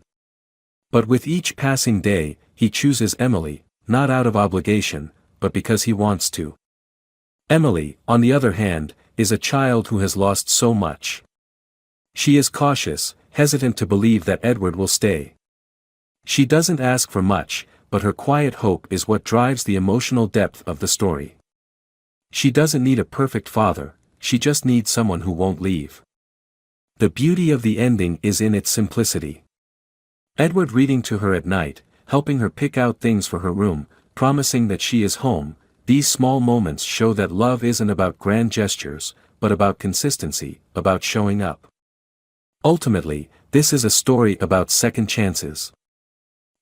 But with each passing day, he chooses Emily, not out of obligation, but because he wants to. Emily, on the other hand, is a child who has lost so much. She is cautious, hesitant to believe that Edward will stay. She doesn't ask for much, but her quiet hope is what drives the emotional depth of the story. She doesn't need a perfect father, she just needs someone who won't leave. The beauty of the ending is in its simplicity. Edward reading to her at night, helping her pick out things for her room, promising that she is home, these small moments show that love isn't about grand gestures, but about consistency, about showing up. Ultimately, this is a story about second chances.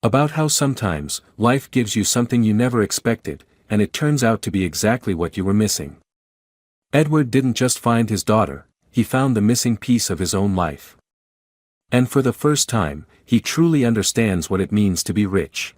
About how sometimes, life gives you something you never expected, and it turns out to be exactly what you were missing. Edward didn't just find his daughter, he found the missing piece of his own life. And for the first time, he truly understands what it means to be rich.